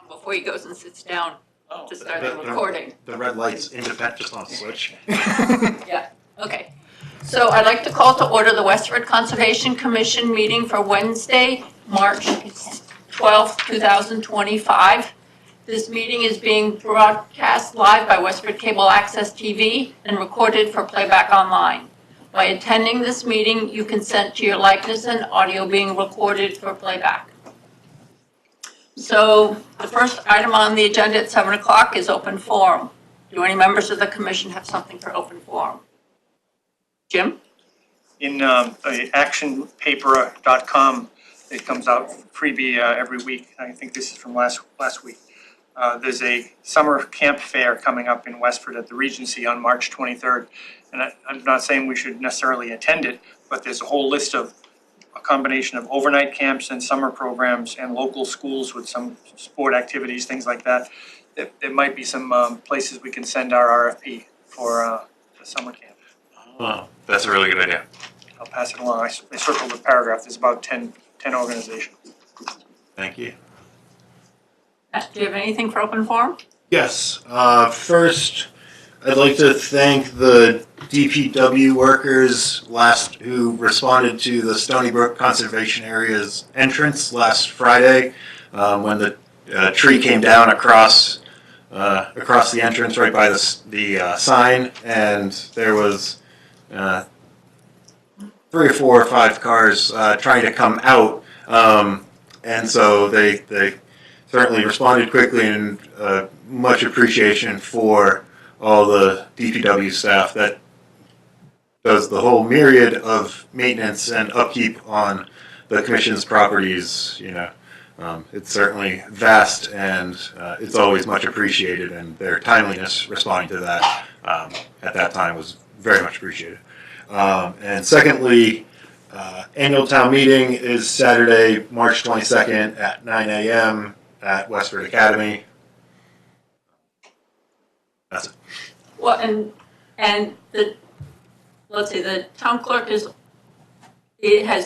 before he goes and sits down to start the The- recording. The red light's independent, just on switch. Yeah, okay. So I'd like to call to order the Westford Conservation Commission meeting for Wednesday, March 12th, 2025. This meeting is being broadcast live by Westford Cable Access TV and recorded for playback online. By attending this meeting, you consent to your likeness and audio being recorded for playback. So the first item on the agenda at 7 o'clock is open forum. Do any members of the commission have something for open forum? Jim? In actionpaper.com, it comes out freebie every week. I think this is from last week. There's a summer camp fair coming up in Westford at the Regency on March 23rd. And I'm not saying we should necessarily attend it, but there's a whole list of a combination of overnight camps and summer programs and local schools with some sport activities, things like that. There might be some places we can send our RFP for the summer camp. Oh, that's a really good idea. I'll pass it along. I circled the paragraph. There's about 10 organizations. Thank you. Matt, do you have anything for open forum? Yes. First, I'd like to thank the DPW workers who responded to the Stony Brook Conservation Area's entrance last Friday when the tree came down across the entrance right by the sign, and there was 3 or 4 or 5 cars trying to come out, and so they certainly responded quickly, and much appreciation for all the DPW staff that does the whole myriad of maintenance and upkeep on the commission's properties. You know, it's certainly vast, and it's always much appreciated, and their timeliness responding to that at that time was very much appreciated. And secondly, annual town meeting is Saturday, March 22nd at 9 a.m. at Westford Academy. That's it. Well, and let's see, the town clerk has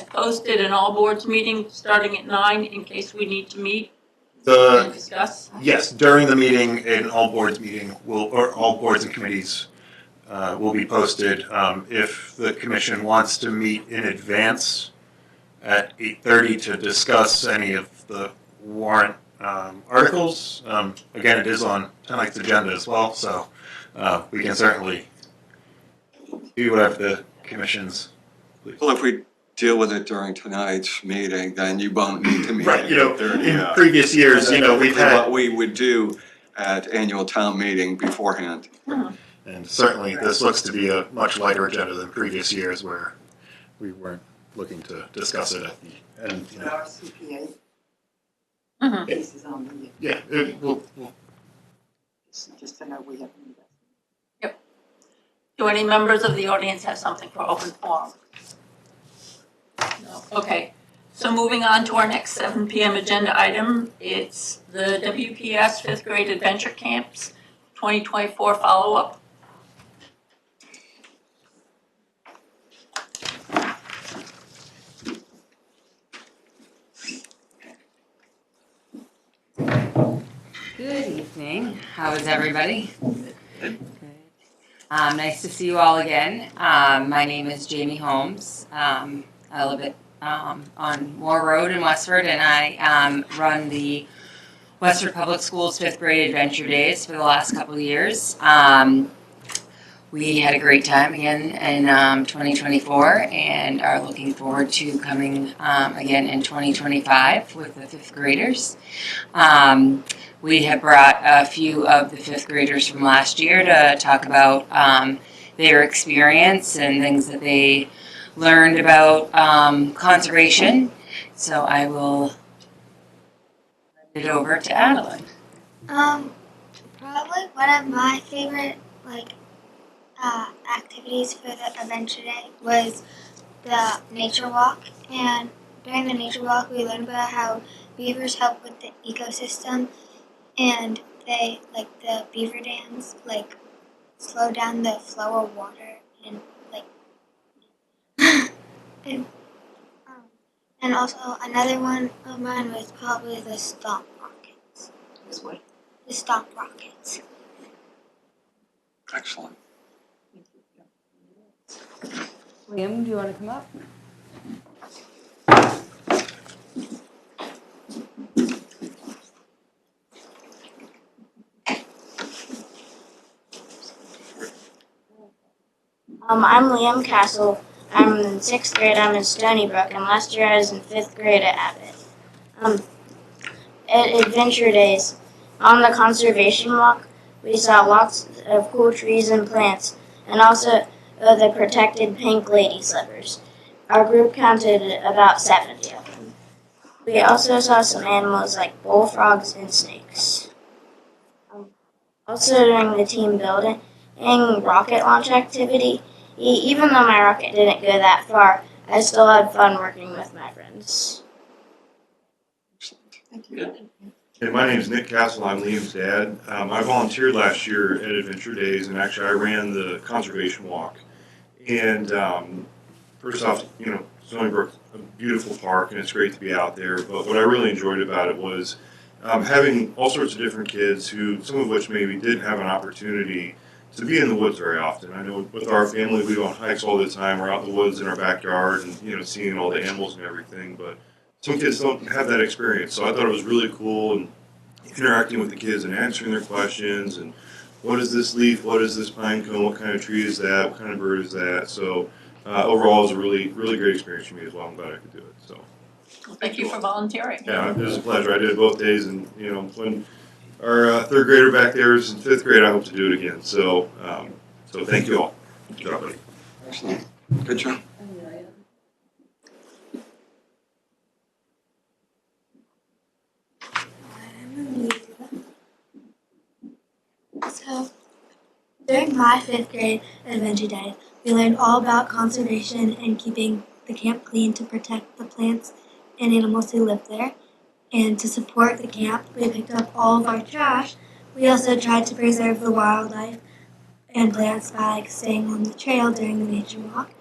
posted an all boards meeting starting at 9 in case we need to meet and discuss. Yes, during the meeting, an all boards meeting or all boards and committees will be posted. If the commission wants to meet in advance at 8:30 to discuss any of the warrant articles, again, it is on tonight's agenda as well, so we can certainly do whatever the commission's. Well, if we deal with it during tonight's meeting, then you won't need to meet Right, at you know, 8:30. in previous years, you know, we've had. What we would do at annual town meeting beforehand. And certainly, this looks to be a much lighter agenda than previous years where we weren't looking to discuss it at the end. You know. Our CPA Mhm. cases on the, Yeah, we'll just to know we have an investment. Do any members of the audience have something for open forum? No. Okay, so moving on to our next 7 p.m. agenda item, it's the WPS 5th grade adventure camps 2024 follow-up. Good evening. How is everybody? Good. Nice to see you all again. My name is Jamie Holmes. I live on Moore Road in Westford, and I run the Westford Public Schools 5th grade adventure days for the last couple of years. We had a great time again in 2024 and are looking forward to coming again in 2025 with the 5th graders. We have brought a few of the 5th graders from last year to talk about their experience and things that they learned about conservation. So I will hand it over to Adeline. Probably one of my favorite activities for the adventure day was the nature walk, and during the nature walk we learned about how beavers help with the ecosystem, and they the beaver dams slow down the flow of water and and also another one of mine was probably the stock markets. what? to stop rockets. Excellent. Liam, do you want to come up? I'm Liam Castle. I'm in 6th grade. I'm in Stony Brook, and last year I was in 5th grade at Abbott. At Adventure Days, on the conservation walk, we saw lots of cool trees and plants, and also the protected pink lady slippers. Our group counted about 70 of them. We also saw some animals like bullfrogs and snakes. Also during the team building rocket launch activity, even though my rocket didn't go that far, I still had fun working with my friends. Thank you. Hey, my name is Nick Castle. I'm Liam's dad. I volunteered last year at Adventure Days, and actually I ran the conservation walk. And first off, Stony Brook's a beautiful park, and it's great to be out there. But what I really enjoyed about it was having all sorts of different kids who, some of which maybe didn't have an opportunity to be in the woods very often. I know with our family, we go on hikes all the time. We're out in the woods in our backyard and, seeing all the animals and everything. But some kids don't have that experience. So I thought it was really cool and interacting with the kids and answering their questions and what is this leaf, what is this pine cone, what kind of tree is that, what kind of bird is that. So overall, it was a really, really great experience for me as well. I'm glad I could do it. So Well, thank you for volunteering. yeah, it was a pleasure. I did it both days, and when our third grader back there is in 5th grade, I hope to do it again. So so thank you all. Good job, buddy. Excellent. Good job. So, during my 5th grade Adventure Day, we learned all about conservation and keeping the camp clean to protect the plants and animals who live there. And to support the camp, we picked up all of our trash. We also tried to preserve the wildlife and plants by staying on the trail during the nature walk.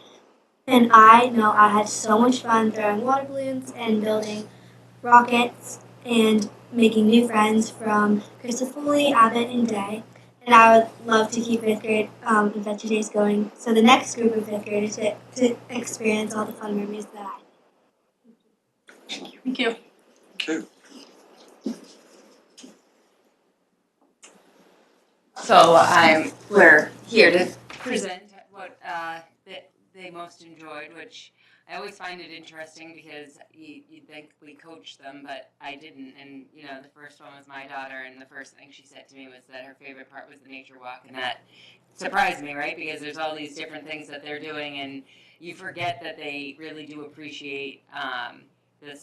And I know I had so much fun throwing water balloons and building rockets and making new friends from Christopher Foley, Abbott, and Day. And I would love to keep 5th grade Adventure Days going so the next group of 5th graders to experience all the fun memories that I had. Thank you. Thank you. So we're here to present what they most enjoyed, which I always find it interesting because you'd think we coached them, but I didn't. And, the first one was my daughter, and the first thing she said to me was that her favorite part was the nature walk, and that surprised me, right? Because there's all these different things that they're doing, and you forget that they really do appreciate the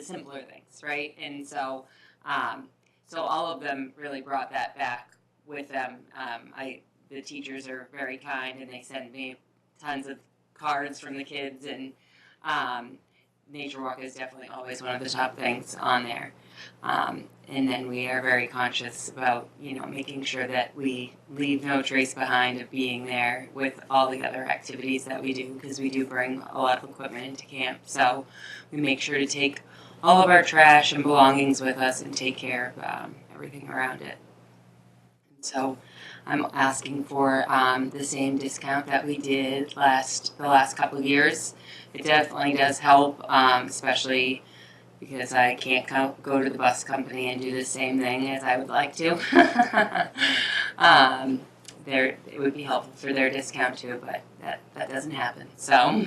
simpler things, right? And so all of them really brought that back with them. The teachers are very kind, and they send me tons of cards from the kids, and nature walk is definitely always one of the top things on there. And then we are very conscious about, making sure that we leave no trace behind of being there with all the other activities that we do, because we do bring a lot of equipment into camp. So we make sure to take all of our trash and belongings with us and take care of everything around it. So I'm asking for the same discount that we did the last couple of years. It definitely does help, especially because I can't go to the bus company and do the same thing as I would like to. It would be helpful for their discount too, but that doesn't happen. So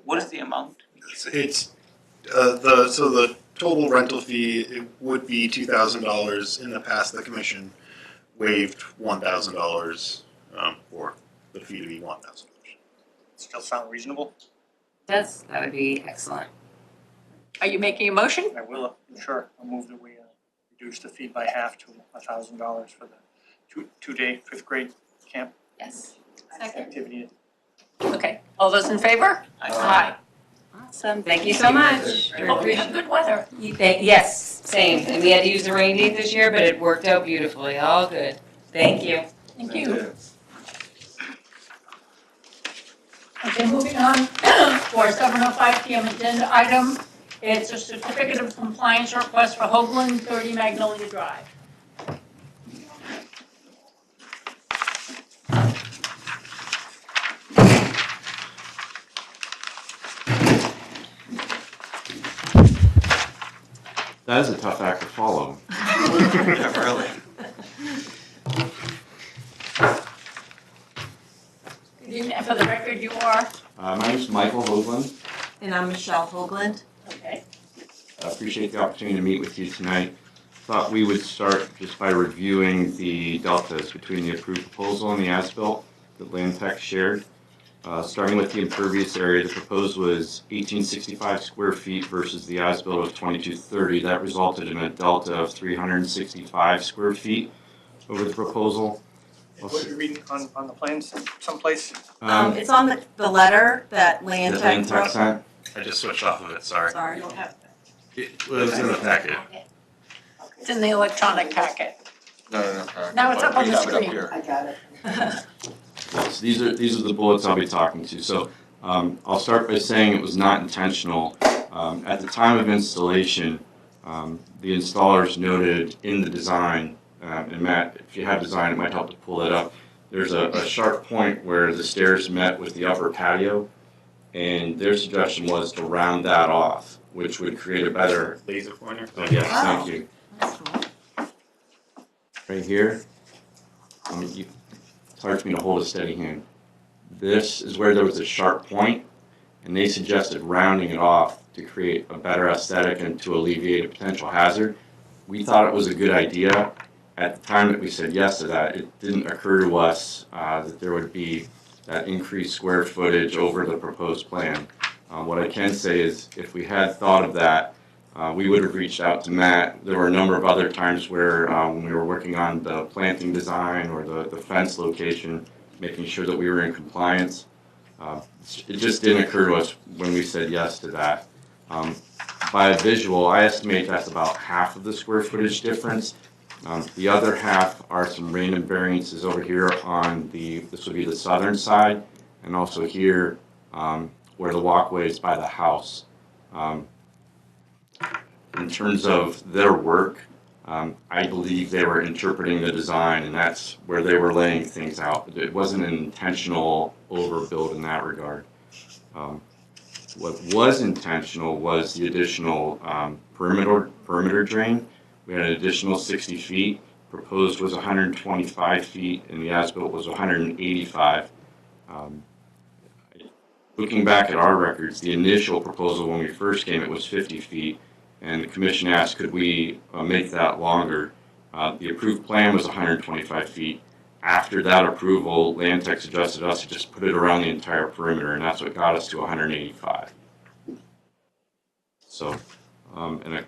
What is the amount? It's the total rental fee it would be $2,000. In the past, the commission waived $1,000 for the fee to be $1,000. Still sound reasonable? that would be excellent. Are you making a motion? I will, sure. I'll move that we reduce the fee by half to $1,000 for the two-day 5th grade camp Yes. Second. activity. Okay. All those in favor? Aye. Awesome. Thank you so much. Hope we have good weather. Yes, same. And we had to use the rain date this year, but it worked out beautifully. All good. Thank you. Thank you. Okay, moving on for 7:05 p.m. agenda item, It's a certificate of compliance request for Hoagland, 30 Magnolia Drive. That is a tough act to follow. Yeah, really. Good evening. For the record, you are? My name is Michael Hoagland. And I'm Michelle Hoagland. Okay. I appreciate the opportunity to meet with you tonight. Thought we would start just by reviewing the deltas between the approved proposal and the as-built that Land Tech shared. Starting with the impervious area, the proposed was 1865 square feet versus the as-built of 2230. That resulted in a delta of 365 square feet over the proposal. What you're reading on the plans someplace? It's on the letter that Land That Tech Land Tech wrote. sent. I just switched off of it, sorry. Sorry. It was in the packet. It's in the electronic packet. No. Now it's up on We the have it up screen. here. I got it. Yes, these are the bullets I'll be talking to. So I'll start by saying it was not intentional. At the time of installation, the installers noted in the design, and Matt, if you have design, it might help to pull that up. There's a sharp point where the stairs met with the upper patio, and their suggestion was to round that off, which would create a better laser pointer. Oh, yes, thank you. That's cool. Right here, it's hard for me to hold a steady hand. This is where there was a sharp point, and they suggested rounding it off to create a better aesthetic and to alleviate a potential hazard. We thought it was a good idea. At the time that we said yes to that, it didn't occur to us that there would be that increased square footage over the proposed plan. What I can say is if we had thought of that, we would have reached out to Matt. There were a number of other times where when we were working on the planting design or the fence location, making sure that we were in compliance. It just didn't occur to us when we said yes to that. By a visual, I estimate that's about half of the square footage difference. The other half are some random variances over here on this would be the southern side, and also here where the walkway is by the house. In terms of their work, I believe they were interpreting the design, and that's where they were laying things out. It wasn't an intentional overbuild in that regard. What was intentional was the additional perimeter drain. We had an additional 60 feet. Proposed was 125 feet, and the as-built was 185. Looking back at our records, the initial proposal when we first came, it was 50 feet, and the commission asked, could we make that longer? The approved plan was 125 feet. After that approval, Land Tech suggested us to just put it around the entire perimeter, and that's what got us to 185. So, and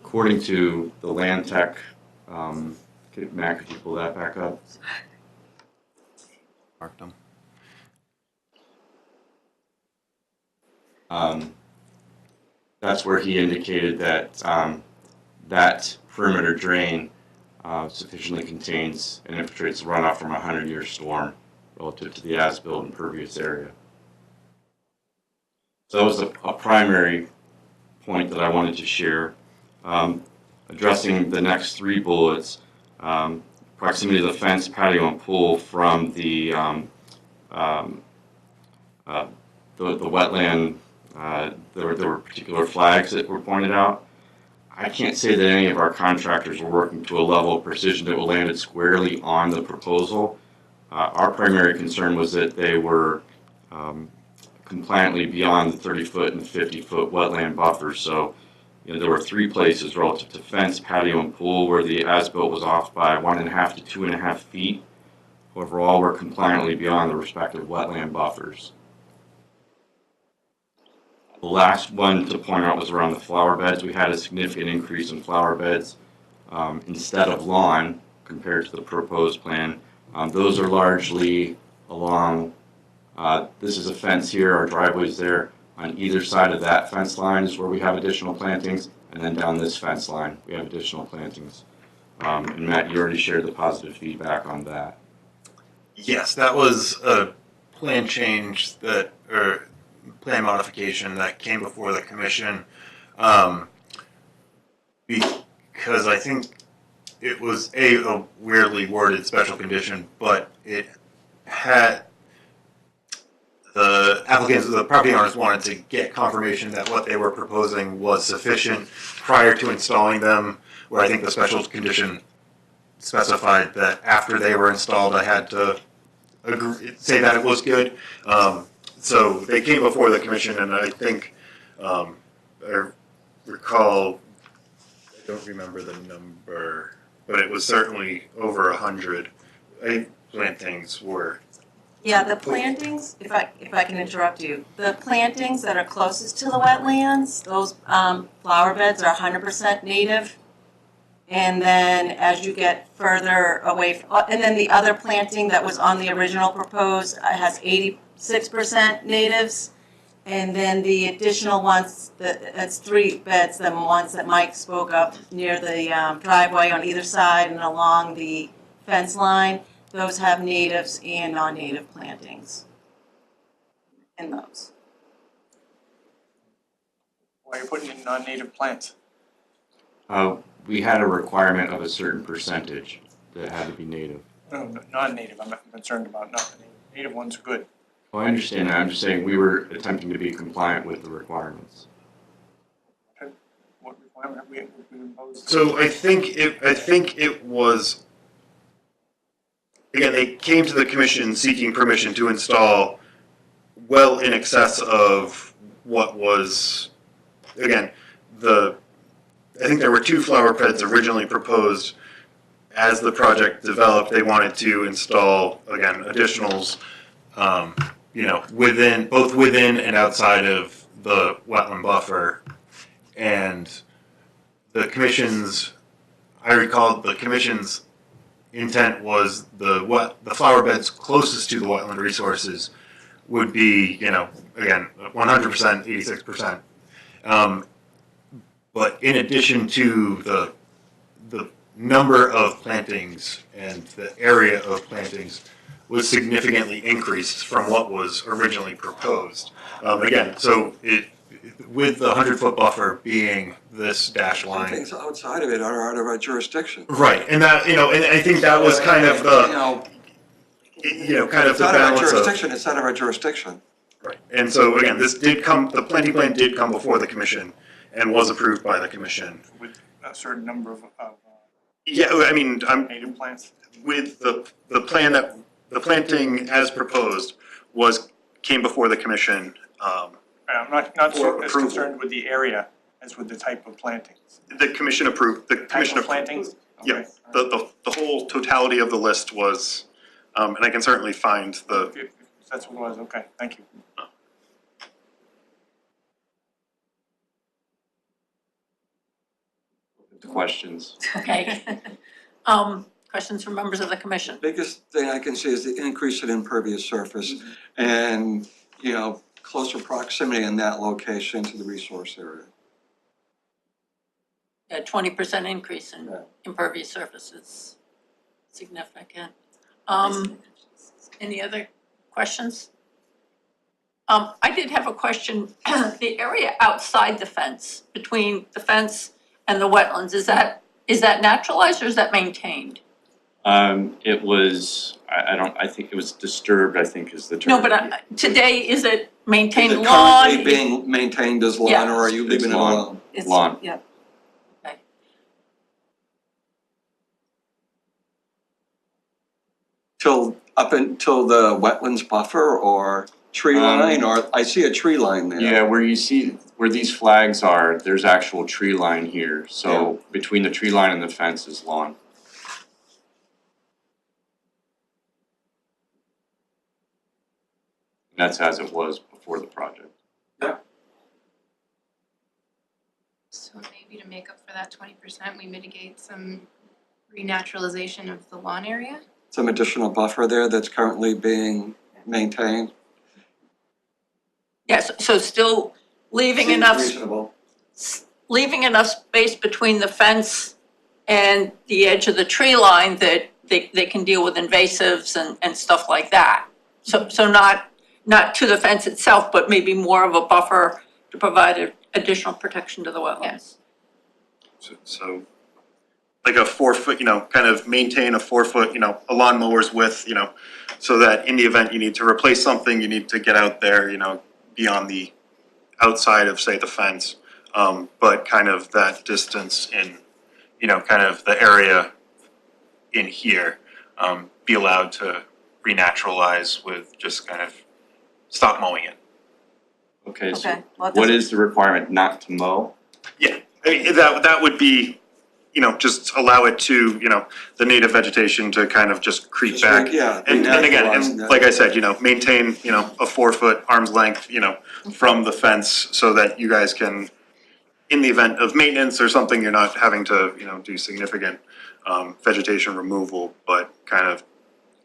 according to the Land Tech, Matt, could you pull that back up? Marked them. That's where he indicated that that perimeter drain sufficiently contains and infiltrates the runoff from a 100-year storm relative to the as-built impervious area. So that was a primary point that I wanted to share. Addressing the next three bullets, proximity to the fence, patio, and pool from the wetland. There were particular flags that were pointed out. I can't say that any of our contractors were working to a level of precision that landed squarely on the proposal. Our primary concern was that they were compliantly beyond the 30-foot and 50-foot wetland buffers. So, there were three places relative to fence, patio, and pool where the as-built was off by 1.5 to 2.5 feet. However, all were compliantly beyond the respective wetland buffers. The last one to point out was around the flower beds. We had a significant increase in flower beds instead of lawn compared to the proposed plan. Those are largely along, this is a fence here, our driveway's there. On either side of that fence line is where we have additional plantings, and then down this fence line we have additional plantings. And Matt, you already shared the positive feedback on that. Yes, that was a plan change or plan modification that came before the commission Because I think it was a weirdly worded special condition, but it had the applicants, the property owners wanted to get confirmation that what they were proposing was sufficient prior to installing them, where I think the special condition specified that after they were installed, I had to say that it was good. So they came before the commission, and I think, I recall, I don't remember the number, but it was certainly over 100 plantings were. Yeah, the plantings, if I can interrupt you, the plantings that are closest to the wetlands, those flower beds are 100% native. And then as you get further away, and then the other planting that was on the original proposed has 86% natives. And then the additional ones, that's 3 beds, the ones that Mike spoke of near the driveway on either side and along the fence line, those have natives and non-native plantings in those. Why are you putting in non-native plants? We had a requirement of a certain percentage that had to be native. No, non-native, I'm not concerned about non-native. Native ones are good. Well, I understand that. I'm just saying we were attempting to be compliant with the requirements. What requirement have we imposed? So I think it was, again, they came to the commission seeking permission to install well in excess of what was, again, I think there were 2 flower beds originally proposed. As the project developed, they wanted to install, again, additionals, both within and outside of the wetland buffer. And the commission's, I recall the commission's intent was the flower beds closest to the wetland resources would be, again, 100%, 86%. But in addition to the number of plantings and the area of plantings was significantly increased from what was originally proposed. Again, so with the 100-foot buffer being this dash line. Things outside of it are out of our jurisdiction. Right, and that, and I think that was kind of the, kind of the balance of. It's out of our jurisdiction, it's out of our jurisdiction. Right, and so again, the planting plan did come before the commission and was approved by the commission. With a certain number of Yeah, I mean, native plants? with the plan that, the planting as proposed came before the commission. I'm not so For as approval. concerned with the area as with the type of plantings. The commission approved, Type of plantings? Yeah, Okay. the whole totality of the list was, and I can certainly find the, If that's what it was, okay, thank you. Questions? Okay. Questions from members of the commission? Biggest thing I can see is the increase in impervious surface and, closer proximity in that location to the resource area. A 20% increase in Yeah. impervious surface is significant. Any other questions? I did have a question. The area outside the fence, between the fence and the wetlands, is that naturalized or is that maintained? It was, I think it was disturbed, I think is the term. No, but today, is it maintained Is it lawn? currently being maintained as lawn, Yeah. or are you leaving it lawn. alone? It's- Lawn. Yeah. Okay. Up until the wetlands buffer or tree line, or I see a tree line there. Yeah, where these flags are, there's actual tree line here. So between the tree line and the fence is lawn. And that's as it was before the project. So maybe to make up for that 20%, we mitigate some renaturalization of the lawn area? Some additional buffer there that's currently being maintained. Yes, so still leaving Seems enough, reasonable. leaving enough space between the fence and the edge of the tree line that they can deal with invasives and stuff like that. So not to the fence itself, but maybe more of a buffer to provide additional protection to the wetlands. So like a 4 foot, kind of maintain a 4 foot, a lawnmower's width, so that in the event you need to replace something, you need to get out there, be on the outside of, say, the fence. But kind of that distance in, kind of the area in here, be allowed to renaturalize with just kind of stop mowing it. Okay, so Okay, well, it what doesn't- is the requirement not to mow? Yeah, I mean, that would be, just allow it to, the native vegetation to kind of just creep Just back. yeah, And again, renaturalizing and that. like I said, maintain, a 4 foot arm's length, from the fence so that you guys can, in the event of maintenance or something, you're not having to, do significant vegetation removal, but kind of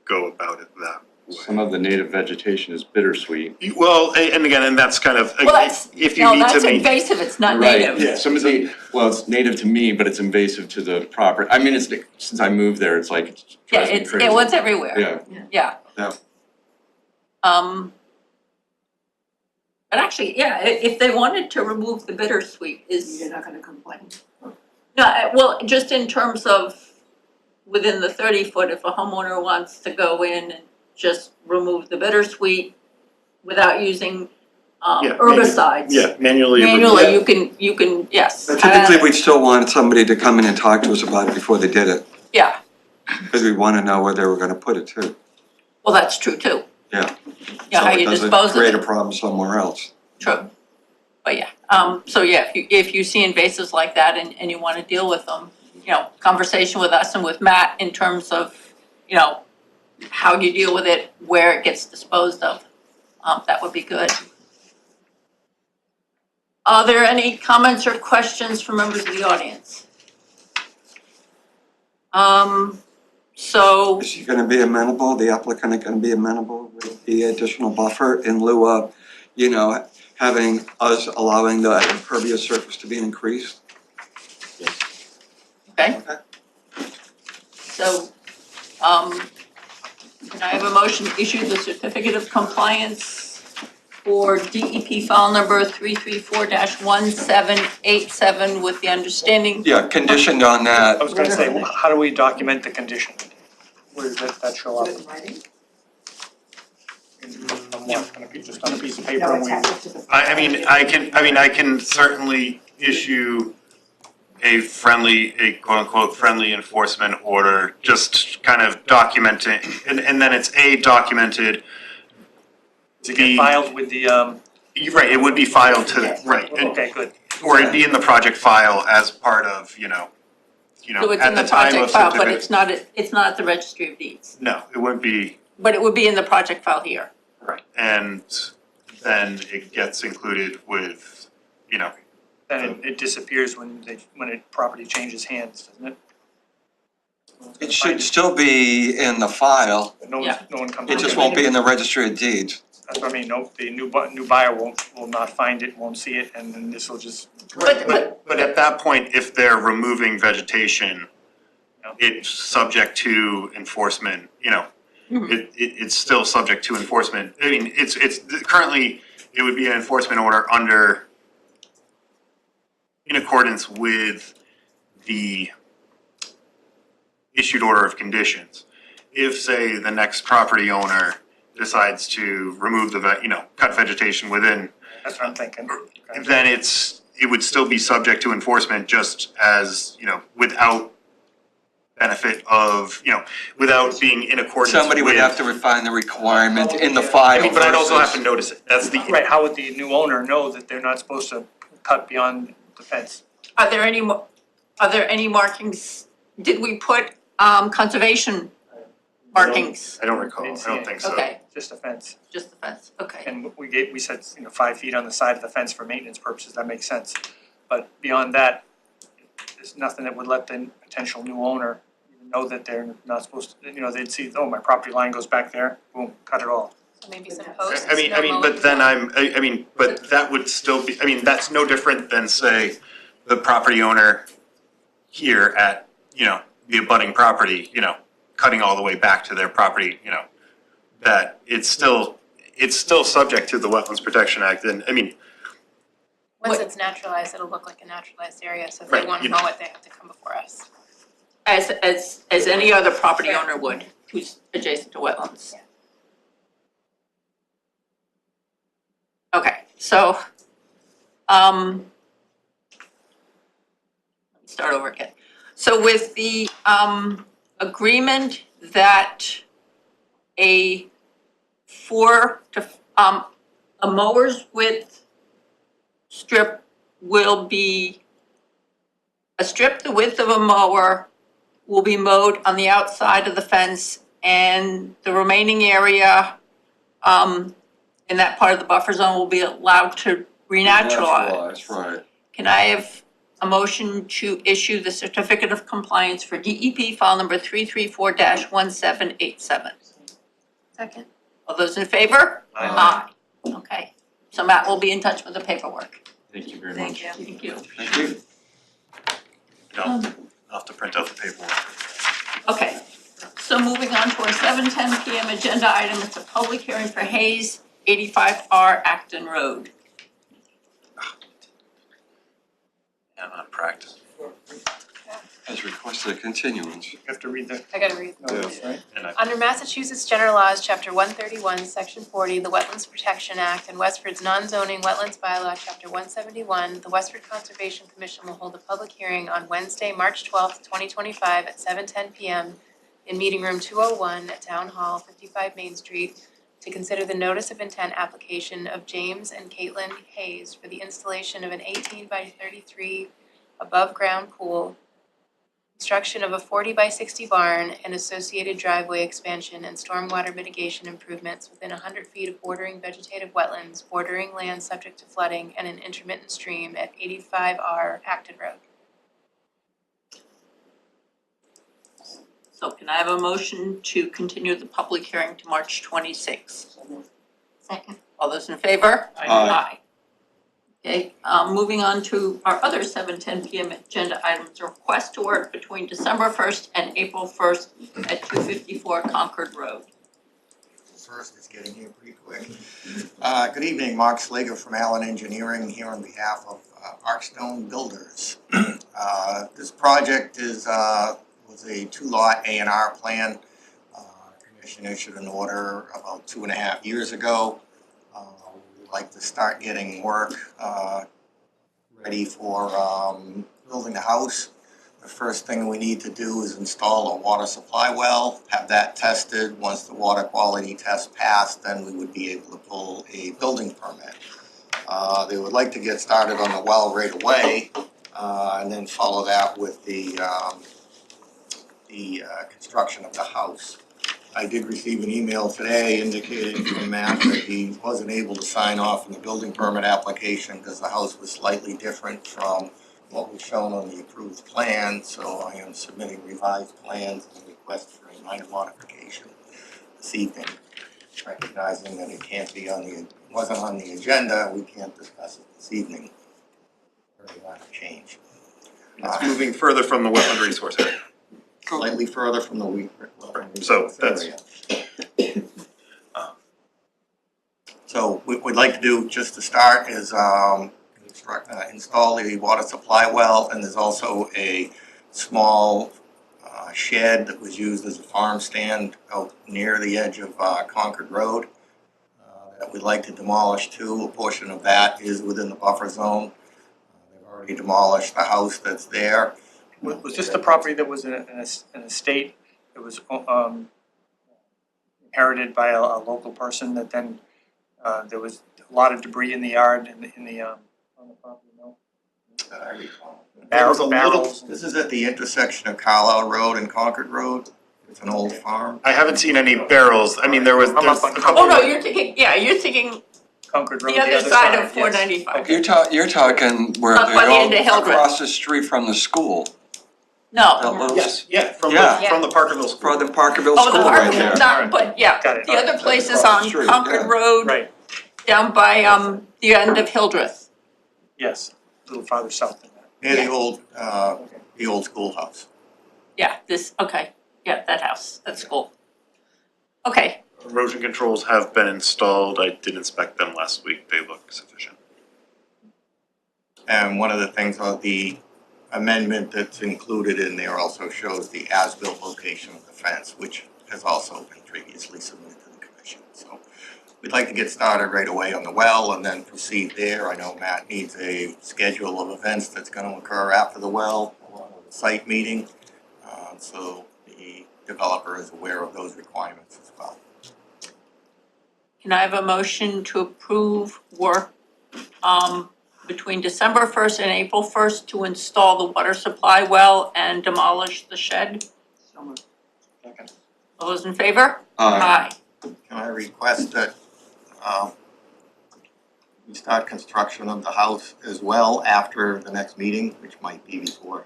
go about it that way. Some of the native vegetation is bittersweet. Well, and again, and that's kind of, Well, that's, if you no, need to that's maintain. invasive, it's not Right, native. yeah, some of the, well, it's native to me, but it's invasive to the property. I mean, it's, since I moved there, it's like, it Yeah, drives me it's, crazy. it was everywhere. Yeah. Yeah. Yeah. But actually, yeah, if they wanted to remove the bittersweet is, You're not gonna complain. no, well, just in terms of within the 30 foot, if a homeowner wants to go in and just remove the bittersweet without using Yeah, herbicides. Yeah, manually. Manually, you can, yes. But typically, we'd still want somebody to come in and talk to us about it before they did it, Yeah, because we want to know where they were gonna put it too. well, that's true too. Yeah. Yeah, how you dispose So it doesn't create a of it, problem somewhere else. true. But yeah, so yeah, if you see invasives like that and you wanna deal with them, conversation with us and with Matt in terms of, how you deal with it, where it gets disposed of, that would be good. Are there any comments or questions from members of the audience? So, Is he gonna be amenable, the applicant gonna be amenable with the additional buffer in lieu of, having us allowing the impervious surface to be increased? okay. So, can I have a motion to issue the certificate of compliance for DEP file number 334-1787 with the understanding? Yeah, conditioned on that. I was gonna say, how do we document the condition? Where does that show up? Put it in writing? On what? On a piece, just on a piece of paper No, and it's we, attached to the. I can certainly issue a quote unquote friendly enforcement order, just kind of documenting, and then it's documented. to get filed with the, You're right, it would be filed to, right, okay, good. or it'd be in the project file as part of, So it's at in the the time project of file, but certificate. it's not at the registry of deeds. No, it wouldn't be, But it would be in the project file here. right, and then it gets included with, Then it disappears when a property changes hands, doesn't it? It should still be in the file, No Yeah. one comes. it just won't be in the registry of deeds. That's what I mean, no, the new buyer will not find it, won't see it, and then this will just, but at that point, if they're removing vegetation, Yeah. it's subject to enforcement, Mhm. it's still subject to enforcement. I mean, it's currently, it would be an enforcement order in accordance with the issued order of conditions. If, say, the next property owner decides to remove cut vegetation within, that's what I'm thinking. Okay. then it would still be subject to enforcement just as, without benefit of, without being in accordance with. Somebody would have to refine the requirement in the I file. mean, but I'd also have to versus- notice it. That's the. Right, how would the new owner know that they're not supposed to cut beyond the fence? Are there any markings, did we put, conservation markings? I don't recall. I Didn't see don't it. think so. Okay, Just a fence. just the fence, okay. And we said, 5 feet on the side of the fence for maintenance purposes, that makes sense. But beyond that, there's nothing that would let the potential new owner know that they're not supposed to, they'd see, oh, my property line goes back there, boom, cut it all. So maybe some posts. I mean, but then but that would still be, that's no different than, say, the property owner here at, the abutting property, cutting all the way back to their property, that it's still subject to the Wetlands Protection Act. And I mean, Once it's naturalized, it'll look like a naturalized area, so if they wanna mow it, they have to come before us. As any other property owner would, who's adjacent to wetlands. Okay, so, let me start over again. So with the, agreement that a mower's width strip will be, a strip the width of a mower will be mowed on the outside of the fence, and the remaining area in that part of the buffer zone will be allowed to renaturalize. Right. Can I have a motion to issue the certificate of compliance for DEP file number 334-1787? Second. All those in favor? Aye. Okay, so Matt will be in touch with the paperwork. Thank you very Thank much. you. Thank you. Thank you. I'll have to print out the paperwork. Okay, so moving on to our 7:10 PM agenda item, it's a public hearing for Hayes, 85R Acton Road. Yeah, I'm not practicing. Has requested a continuance. You have to read the I gotta read. notice, right? Under Massachusetts General Laws, Chapter 131, Section 40, the Wetlands Protection Act, and Westford's non-zoning wetlands bylaw, Chapter 171, the Westford Conservation Commission will hold a public hearing on Wednesday, March 12th, 2025 at 7:10 PM in Meeting Room 201 at Town Hall, 55 Main Street, to consider the notice of intent application of James and Caitlin Hayes for the installation of an 18 by 33 above-ground pool, construction of a 40 by 60 barn, and associated driveway expansion and stormwater mitigation improvements within 100 feet of bordering vegetative wetlands, bordering land subject to flooding, and an intermittent stream at 85R Acton Road. So can I have a motion to continue the public hearing to March 26th? Second. All those in favor? Aye. Okay, moving on to our other 7:10 PM agenda items, a request to work between December 1st and April 1st at 254 Concord Road. First is getting here pretty quick. Good evening, Mark Slager from Allen Engineering here on behalf of Archstone Builders. This project was a two-lot A&R plan. Commission issued an order about 2.5 years ago. We'd like to start getting work ready for building the house. The first thing we need to do is install a water supply well, have that tested. Once the water quality test passed, then we would be able to pull a building permit. They would like to get started on the well right away, and then follow that with the construction of the house. I did receive an email today indicating from Matt that he wasn't able to sign off on the building permit application because the house was slightly different from what was shown on the approved plan, so I am submitting revised plans and request for a minor modification this evening. Recognizing that it can't be wasn't on the agenda, we can't discuss it this evening. Very minor change. It's moving further from the wetland resource area. Slightly further from the wetland So resource that's- area. So what we'd like to do just to start is install the water supply well, and there's also a small shed that was used as a farm stand out near the edge of Concord Road that we'd like to demolish too. A portion of that is within the buffer zone. They've already demolished the house that's there. Was this the property that was an estate that was inherited by a local person that then there was a lot of debris in the yard on the property, no? I recall. Barrels. This is at the intersection of Carlisle Road and Concord Road. It's an old farm. I haven't seen any barrels. I mean, there's I'm up on a couple. Oh, no, you're thinking Concord Road, the other side of 495. You're talking where Up by the end of they're Hildreth. across the street from the school. No. That little- Yes, yeah, from Yeah. the Parkerville School. For the Parkerville Oh, the School right park, there. not, but yeah, Got it. the other place is Across the on street, Concord yeah. Road, Right, down by the end of Hildreth. yes, a little farther south than that. Near the old schoolhouse. Yeah, okay, yeah, that house, that's cool. Okay, Erosion controls have been installed. I did inspect them last week. They look sufficient. And one of the things of the amendment that's included in there also shows the as-built location of the fence, which has also been previously submitted to the commission. So we'd like to get started right away on the well and then proceed there. I know Matt needs a schedule of events that's going to occur after the well, along with the site meeting. So the developer is aware of those requirements as well. Can I have a motion to approve work between December 1st and April 1st to install the water supply well and demolish the shed? So moved. Second. All those in favor? Aye. Can I request that we start construction of the house as well after the next meeting, which might be before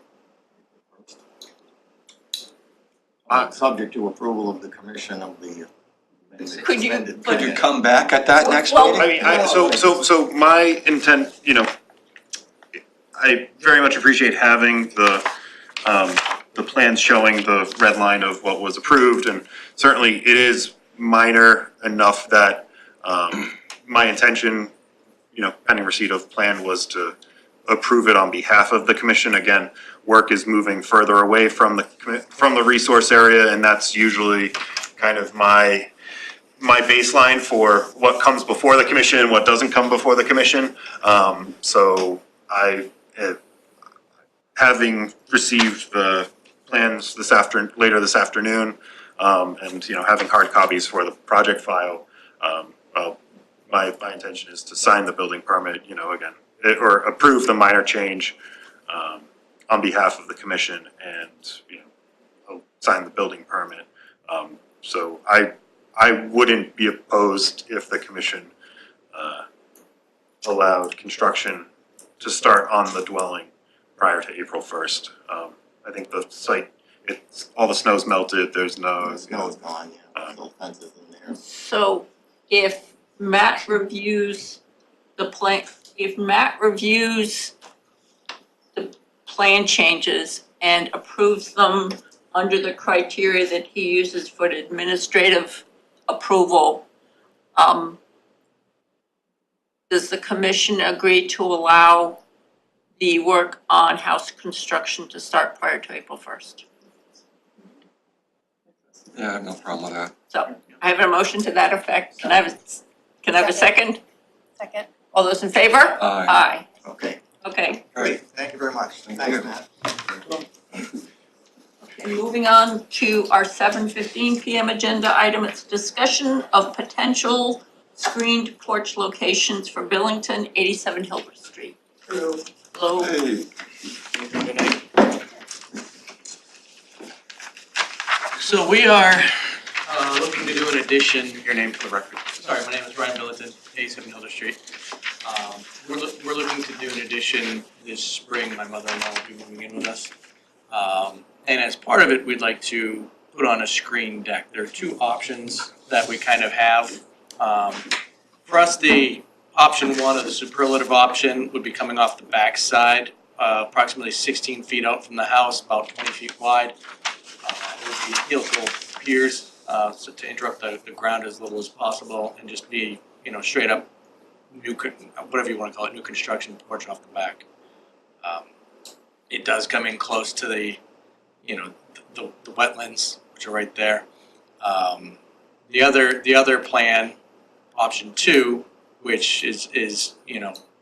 subject to approval of the commission of the Could you- amended Could you plan. come back at that next Well- meeting? So my intent, I very much appreciate having the plans showing the red line of what was approved, and certainly it is minor enough that, my intention, pending receipt of plan, was to approve it on behalf of the commission. Again, work is moving further away from the resource area, and that's usually kind of my baseline for what comes before the commission and what doesn't come before the commission. So having received the plans later this afternoon, and having hard copies for the project file, well, my intention is to sign the building permit, again, or approve the minor change on behalf of the commission, and I'll sign the building permit. So I wouldn't be opposed if the commission allowed construction to start on the dwelling prior to April 1st. I think the site, all the snow's melted, there's no. The snow's gone, yeah, still fences in there. So if Matt reviews the plan, changes and approves them under the criteria that he uses for the administrative approval, does the commission agree to allow the work on house construction to start prior to April 1st? Yeah, I have no problem with that. So I have a motion to that effect. Can I have a second? Second. All those in favor? Aye. Okay, Okay. great, thank you very much. Thanks, Matt. And moving on to our 7:15 PM agenda item, it's discussion of potential screened porch locations for Billington, 87 Hilbert Street. Hello. Hey. So we are looking to do an addition. Your name for the record. Sorry, my name is Ryan Billington, 87 Hilder Street. We're looking to do an addition this spring. My mother-in-law will be moving in with us. And as part of it, we'd like to put on a screen deck. There are two options that we kind of have. For us, the option one, or the superlative option, would be coming off the back side, approximately 16 feet out from the house, about 20 feet wide. It would be helical piers, so to interrupt the ground as little as possible, and just be, straight up new, whatever you want to call it, new construction porch off the back. It does come in close to the wetlands, which are right there. The other plan, option two, which is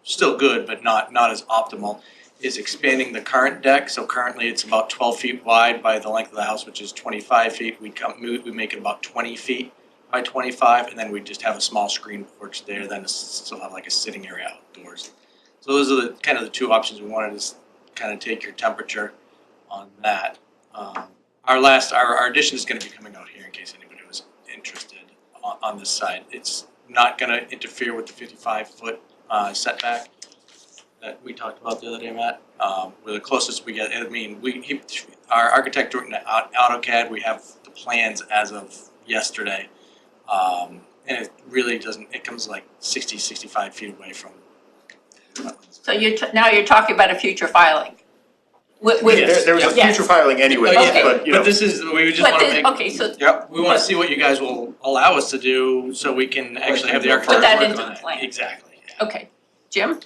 still good but not as optimal, is expanding the current deck. So currently it's about 12 feet wide by the length of the house, which is 25 feet. We make it about 20 feet by 25, and then we just have a small screen porch there, then still have like a sitting area outdoors. So those are the two options. We wanted to kind of take your temperature on that. Our addition is going to be coming out here in case anybody was interested on this side. It's not going to interfere with the 55-foot setback that we talked about the other day, Matt. We're the closest we get. I mean, our architect wrote in AutoCAD. We have the plans as of yesterday, and it really doesn't. It comes like 60, 65 feet away from. So now you're talking about a future filing? Yes. There was a future filing anyway, Okay. but this is, we just want to make. Okay, so Yep. We want to see what you guys will allow us to do, so we can actually have the architect put that work into on the it. plan. Exactly. Yeah. Okay, Jim?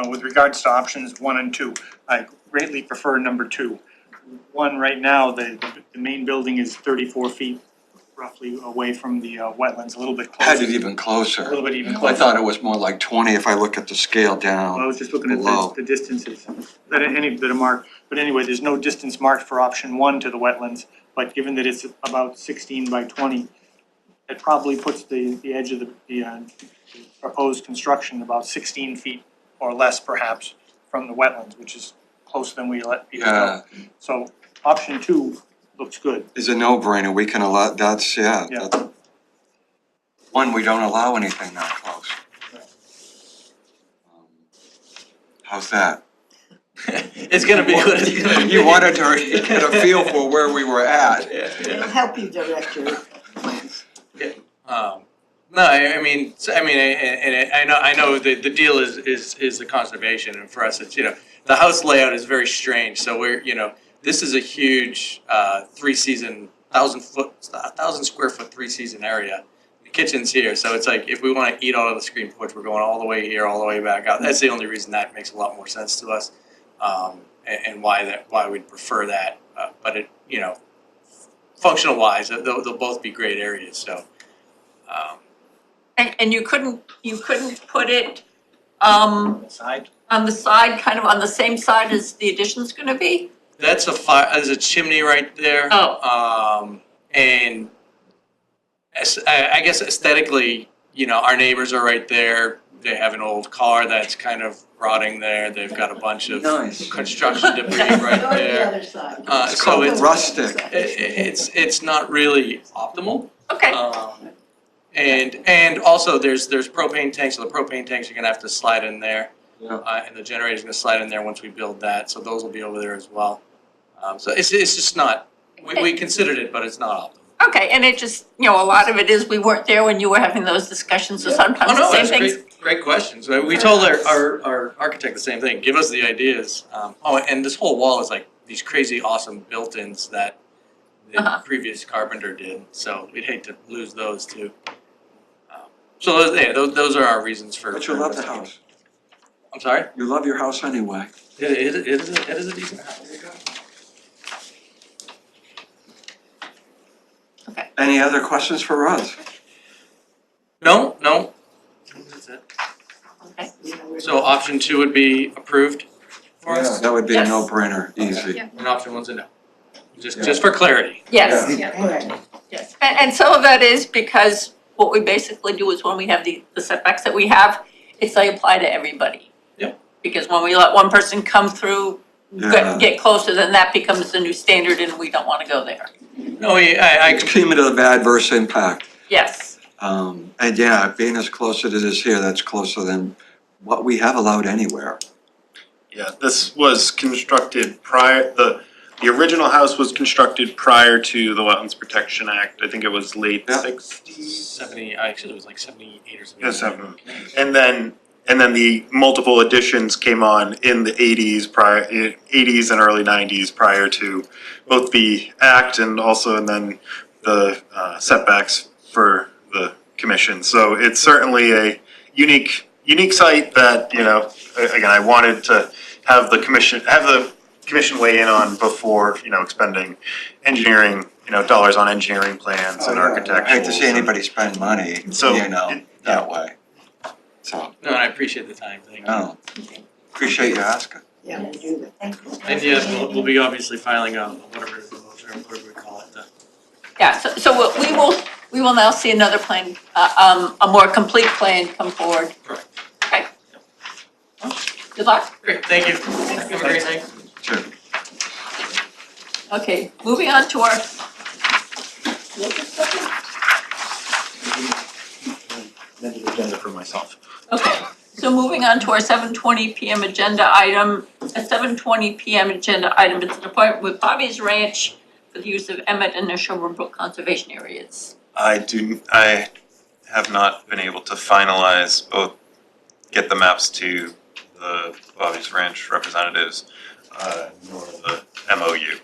with regards to options 1 and 2, I greatly prefer number 2. 1, right now, the main building is 34 feet roughly away from the wetlands, a little bit I had closer. it even closer. A little bit even I closer. thought it was more like 20 if I look at the scale Well, I down. was just looking at Below. the distances that are marked. But anyway, there's no distance marked for option 1 to the wetlands. But given that it's about 16 by 20, it probably puts the edge of the proposed construction about 16 feet or less perhaps from the wetlands, which is closer than we let people know. So option 2 looks good. Is a no-brainer. We can allow, that's, Yeah. that's, one, we don't allow anything that close. How's that? It's gonna be what it's gonna be. You wanted to get a feel for where we were at. It'll help you direct your plans. No, I know the deal is the conservation, and for us, it's, the house layout is very strange, so this is a huge, 3-season, 1,000 square foot 3-season area. The kitchen's here, so it's like, if we wanna eat out of the screen porch, we're going all the way here, all the way back out. That's the only reason that makes a lot more sense to us, and why we'd prefer that. But it, functional wise, they'll both be great areas, so. And you couldn't put it, Side? on the side, kind of on the same side as the addition's gonna be? There's a chimney right there. Oh. And I guess aesthetically, our neighbors are right there. They have an old car that's kind of rotting there. They've got a bunch of Nice. construction debris right Go to the there. other side. It's So called it's, rustic. it's not really optimal. Okay. And also there's propane tanks, so the propane tanks are gonna have to slide in there. Yeah. And the generator's gonna slide in there once we build that, so those will be over there as well. So it's just not, we considered it, but it's not optimal. Okay, and it just, a lot of it is we weren't there when you were having those discussions, so sometimes the same things. Great questions. We told our architect the same thing, give us the ideas. And this whole wall is like these crazy awesome built-ins that the previous carpenter did, so we'd hate to lose those too. So those are our reasons for. But you love the house. I'm sorry? You love your house anyway. It is a decent house. There you go. Okay. Any other questions for us? No. That's it. Okay. So option 2 would be approved for Yeah, us, that would be a Yes. no-brainer, easy. and option 1's a no. Just for clarity. Yes, Correct. yes. And some of that is because what we basically do is when we have the setbacks that we have, it's they apply to everybody. Yep. Because when we let one person come through, Yeah. get closer, then that becomes the new standard and we don't wanna go there. No, I It's cumulative adverse impact. Yes, And yeah, being as close as it is here, that's closer than what we have allowed anywhere. Yeah, this was constructed prior, the original house was constructed prior to the Wetlands Protection Act. I think it was late Yeah. 60s. 70, actually it was like 78 or something. Yeah, 7. And then the multiple additions came on in the 80s and early 90s prior to both the act and also and then the setbacks for the commission. So it's certainly a unique site that, again, I wanted to have the commission weigh in on before, expending engineering, dollars on engineering plans and architectural. I hate to see anybody spend money, So, that way. So, No, I appreciate the time, thank you. no, appreciate you asking. Yeah, we'll do that. Thank you. And yes, we'll be obviously filing a whatever we call it. yeah, so we will now see another plan, a more complete plan come forward. Correct. Okay. Good luck. Great, thank you. Have a great night. Sure. Okay, moving on to our. Amended agenda for myself. Okay, so moving on to our 7:20 PM agenda item. A 7:20 PM agenda item is an appointment with Bobby's Ranch for the use of Emmett and Neshoba Brook conservation areas. I have not been able to finalize get the maps to the Bobby's Ranch representatives, nor the MOU.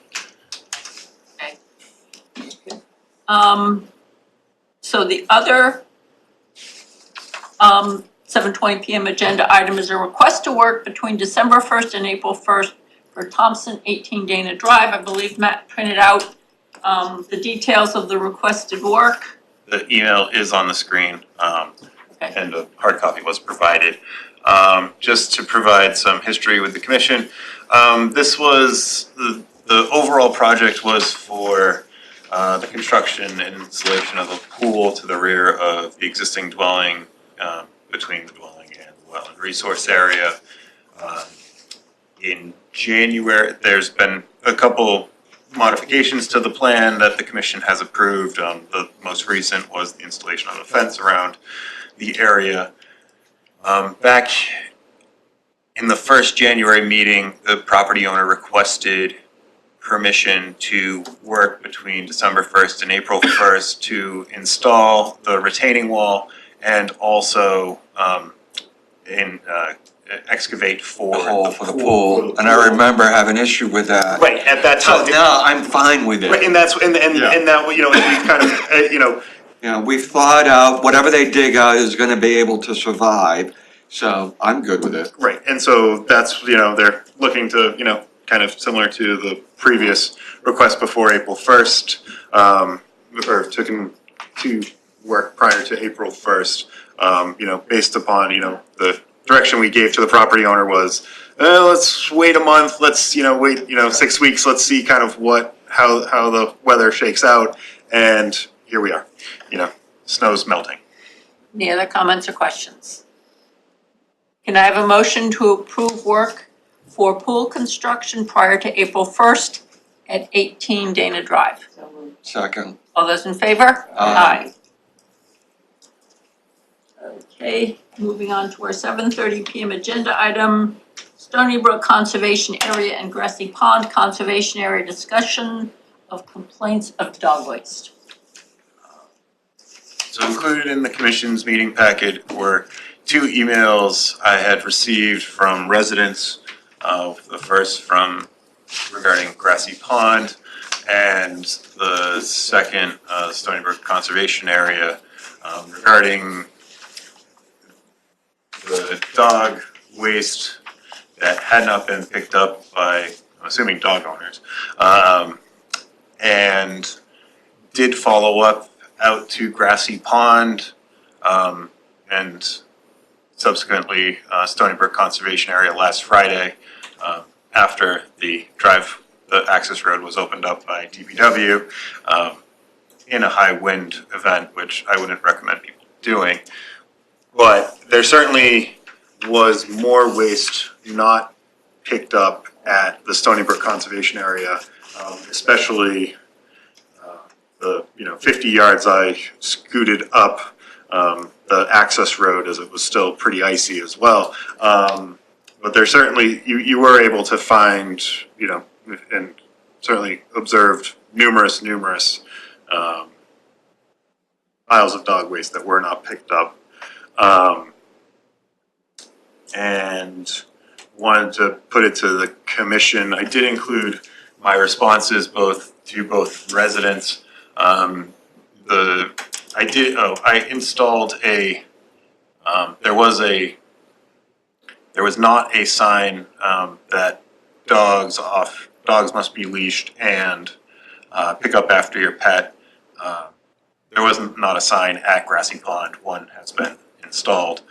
So the other 7:20 p.m. agenda item is a request to work between December 1st and April 1st for Thompson 18 Dana Drive. I believe Matt printed out the details of the requested work. The email is on the screen, and a hard copy was provided. Just to provide some history with the commission, this was, the overall project was for the construction and installation of a pool to the rear of the existing dwelling, between the dwelling and the wetland resource area. In January, there's been a couple modifications to the plan that the commission has approved. The most recent was the installation of a fence around the area. Back in the first January meeting, the property owner requested permission to work between December 1st and April 1st to install the retaining wall and also excavate for The hole for the pool, and I remember having an issue with that. Right, at that time. So now I'm fine with it. Right, and that's, and that, you know, we've kind of, you know. You know, we've thought out, whatever they dig out is gonna be able to survive, so I'm good with it. Right, and so that's, you know, they're looking to, you know, kind of similar to the previous request before April 1st, or to work prior to April 1st, you know, based upon, you know, the direction we gave to the property owner was, let's wait a month, let's, you know, wait, you know, 6 weeks, let's see kind of how the weather shakes out, and here we are, you know, snow's melting. Any other comments or questions? Can I have a motion to approve work for pool construction prior to April 1st at 18 Dana Drive? Second. All those in favor? Aye. Okay, moving on to our 7:30 p.m. agenda item, Stony Brook Conservation Area and Grassy Pond Conservation Area discussion of complaints of dog waste. So included in the commission's meeting packet were 2 emails I had received from residents. The first from regarding Grassy Pond, and the second, Stony Brook Conservation Area, regarding the dog waste that had not been picked up by, I'm assuming, dog owners, and did follow up out to Grassy Pond, and subsequently Stony Brook Conservation Area last Friday, after the access road was opened up by DPW, in a high wind event, which I wouldn't recommend people doing. But there certainly was more waste not picked up at the Stony Brook Conservation Area, especially the 50 yards I scooted up the access road, as it was still pretty icy as well. But there certainly, you were able to find, you know, and certainly observed numerous piles of dog waste that were not picked up. And wanted to put it to the commission. I did include my responses to both residents. I installed there was not a sign that dogs must be leashed and pick up after your pet. There wasn't not a sign at Grassy Pond. One has been installed.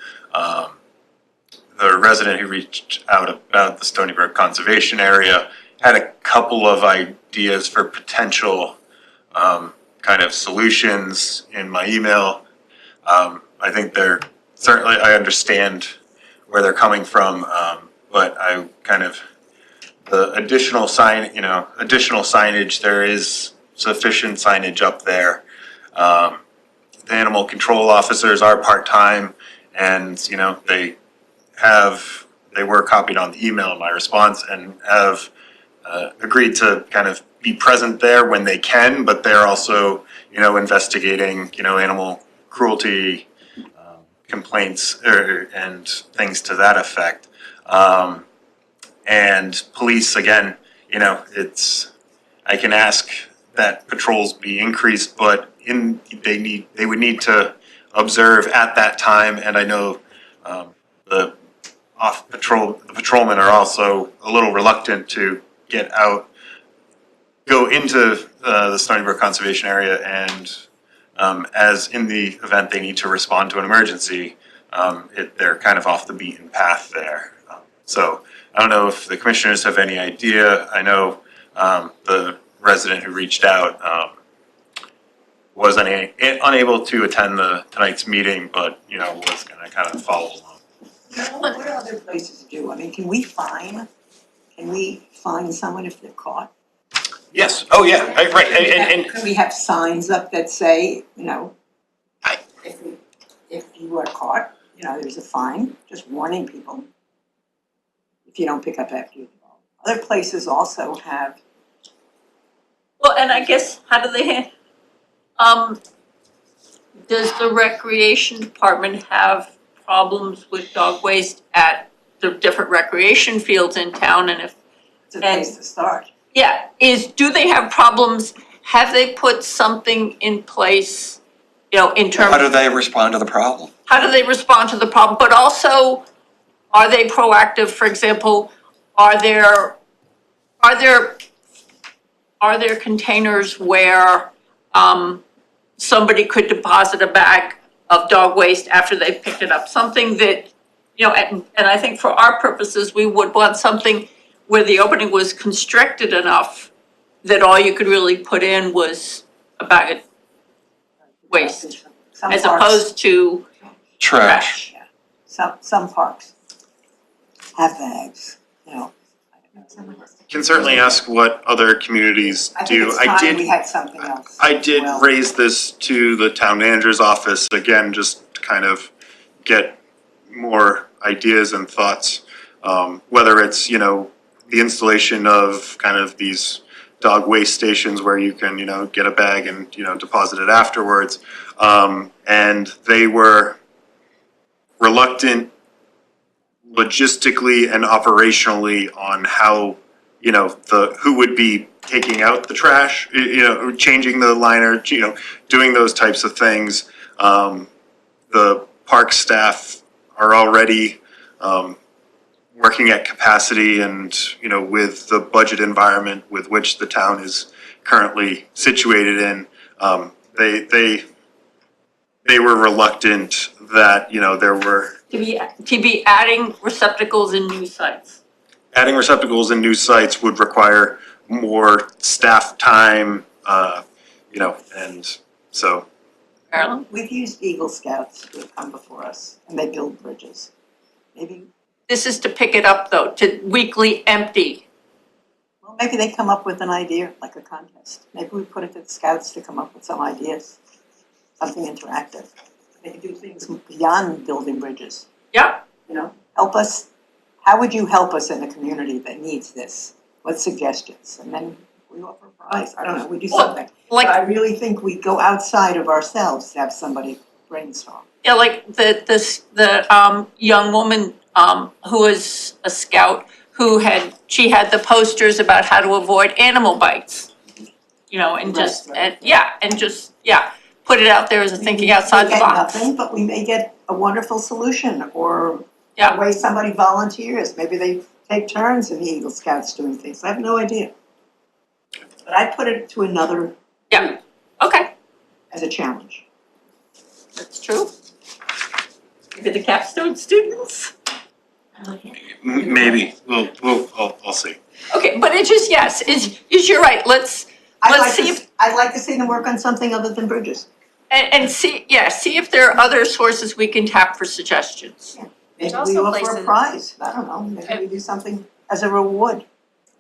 The resident who reached out about the Stony Brook Conservation Area had a couple of ideas for potential kind of solutions in my email. I think I understand where they're coming from, but I kind of, the additional signage, there is sufficient signage up there. The animal control officers are part-time, and, you know, they were copied on the email in my response and have agreed to kind of be present there when they can, but they're also, you know, investigating, you know, animal cruelty complaints and things to that effect. And police, again, you know, I can ask that patrols be increased, but they would need to observe at that time, and I know The the patrolmen are also a little reluctant to get out, go into the Stony Brook Conservation Area, and as in the event they need to respond to an emergency, they're kind of off the beaten path there. So I don't know if the commissioners have any idea. I know the resident who reached out was unable to attend tonight's meeting, but was going to kind of follow along. What do other places do? I mean, can we fine someone if they're caught? Yes. Oh, yeah. Right. And Can we have signs up that say, if you are caught, there's a fine, just warning people if you don't pick up after your dog. Other places also have. Well, and I guess, how do they, does the recreation department have problems with dog waste at the different recreation fields in town? And if It's a place to start. yeah, do they have problems? Have they put something in place, in terms? How do they respond to the problem? How do they respond to the problem? But also, are they proactive? For example, are there containers where somebody could deposit a bag of dog waste after they've picked it up? Something that, and I think for our purposes, we would want something where the opening was constricted enough that all you could really put in was a bag of waste, as opposed to trash. Some parks have bags, can certainly ask what other communities I think do. it's time we had something else. I did raise this to the town manager's office, again, just to kind of get more ideas and thoughts. Whether it's, the installation of kind of these dog waste stations where you can, get a bag and, deposit it afterwards. And they were reluctant logistically and operationally on how, who would be taking out the trash, changing the liner, doing those types of things. The park staff are already working at capacity, and with the budget environment with which the town is currently situated in, they were reluctant that there were To be adding receptacles in new sites. adding receptacles in new sites would require more staff time, and so. Carolyn? We've used Eagle Scouts who have come before us, and they build bridges. Maybe, This is to pick it up though, to weekly empty. well, maybe they come up with an idea, like a contest. Maybe we put it to the Scouts to come up with some ideas, something interactive. They can do things beyond building bridges. Yeah. Help us. How would you help us in a community that needs this? What suggestions? And then we offer a prize. I don't know, we do something. But I really think we go outside of ourselves to have somebody brainstorm. Yeah, like the young woman who was a scout she had the posters about how to avoid animal bites. And just put it out there as a thinking outside the box. Nothing, but we may get a wonderful solution, or the way somebody volunteers. Maybe they take turns in the Eagle Scouts doing things. I have no idea. But I put it to another. Yeah. Okay. As a challenge. That's true. Maybe the capstone students. Maybe I'll see. Okay, but it just you're right. Let's see if I'd like to see them work on something other than bridges. and see if there are other sources we can tap for suggestions. Yeah. Maybe we offer a prize. I don't know. Maybe we do something as a reward.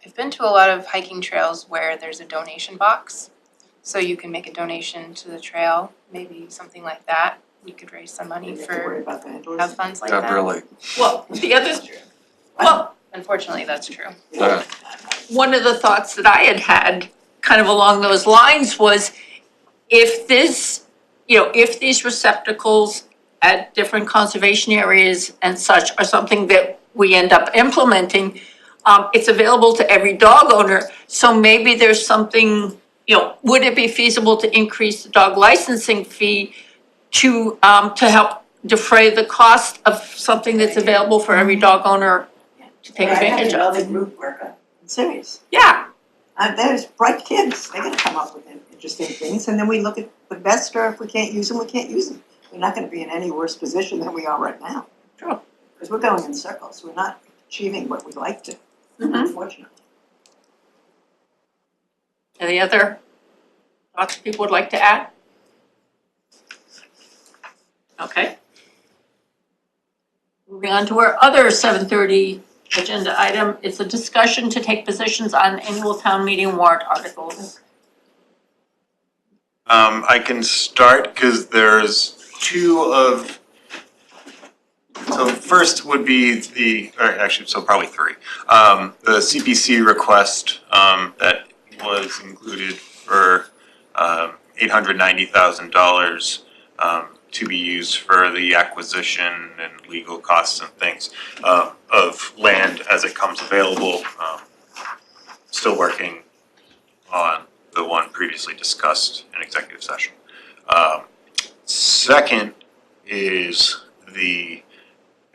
I've been to a lot of hiking trails where there's a donation box. So you can make a donation to the trail, maybe something like that. We could raise some money for have funds like that. Really. Well, Unfortunately, that's true. One of the thoughts that I had kind of along those lines was if these receptacles at different conservation areas and such are something that we end up implementing, it's available to every dog owner. So maybe there's something, would it be feasible to increase the dog licensing fee to help defray the cost of something that's available for every dog owner to take advantage of. Another group worker, I'm serious. Yeah, There's bright kids, they're gonna come up with interesting things, and then we look at the best, or if we can't use them, we can't use them. We're not gonna be in any worse position than we are right now. Sure. Because we're going in circles, we're not achieving what we'd like to, unfortunately. any other thoughts people would like to add? Okay. Moving on to our other 7:30 agenda item, it's a discussion to take positions on annual town meeting warrant articles. I can start because there's so first would be probably three. The CPC request that was included for $890,000 to be used for the acquisition and legal costs and things of land as it comes available. Still working on the one previously discussed in executive session. Second is the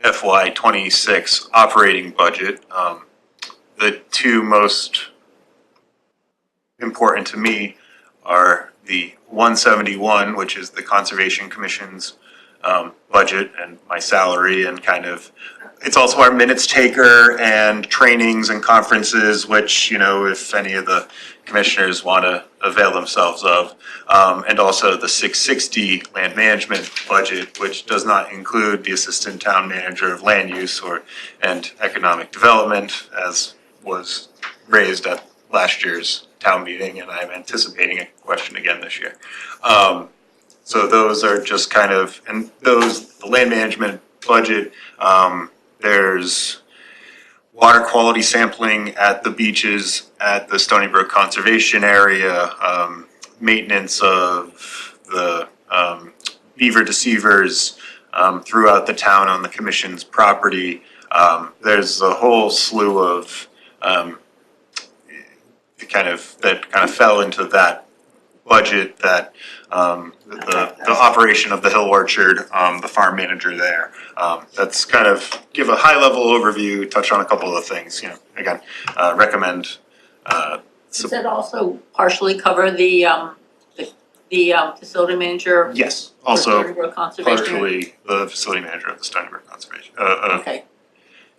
FY26 operating budget. The two most important to me are the 171, which is the Conservation Commission's budget and my salary, and kind of, it's also our minutes taker and trainings and conferences, which, if any of the commissioners want to avail themselves of. And also the 660 land management budget, which does not include the assistant town manager of land use and economic development, as was raised at last year's town meeting, and I'm anticipating a question again this year. So those are just kind of, and the land management budget, there's water quality sampling at the beaches at the Stony Brook Conservation Area, maintenance of the beaver deceivers throughout the town on the commission's property. There's a whole slew of that kind of fell into that budget, that the operation of the Hill Orchard, the farm manager there. That's kind of give a high level overview, touch on a couple of things. Again, recommend. Does that also partially cover the facility manager? Yes, for also Stony Brook Conservation? partially the facility manager of the Stony Brook Conservation. Okay.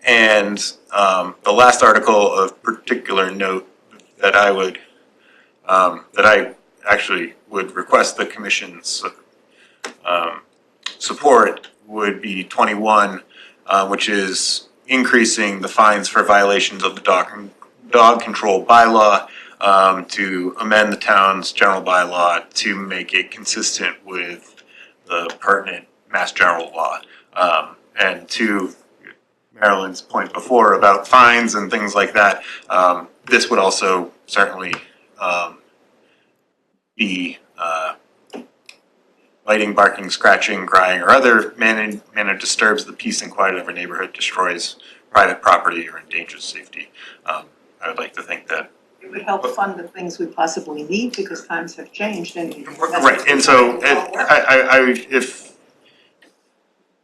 And the last article of particular note that I actually would request the commission's support would be 21, which is increasing the fines for violations of the dog control bylaw, to amend the town's general bylaw to make it consistent with the pertinent Mass General law. And to Marilyn's point before about fines and things like that, this would also certainly be biting, barking, scratching, crying, or other manner disturbs the peace and quiet of a neighborhood, destroys private property, or endangers safety. I would like to think that. It would help fund the things we possibly need because times have changed and. Right, and so if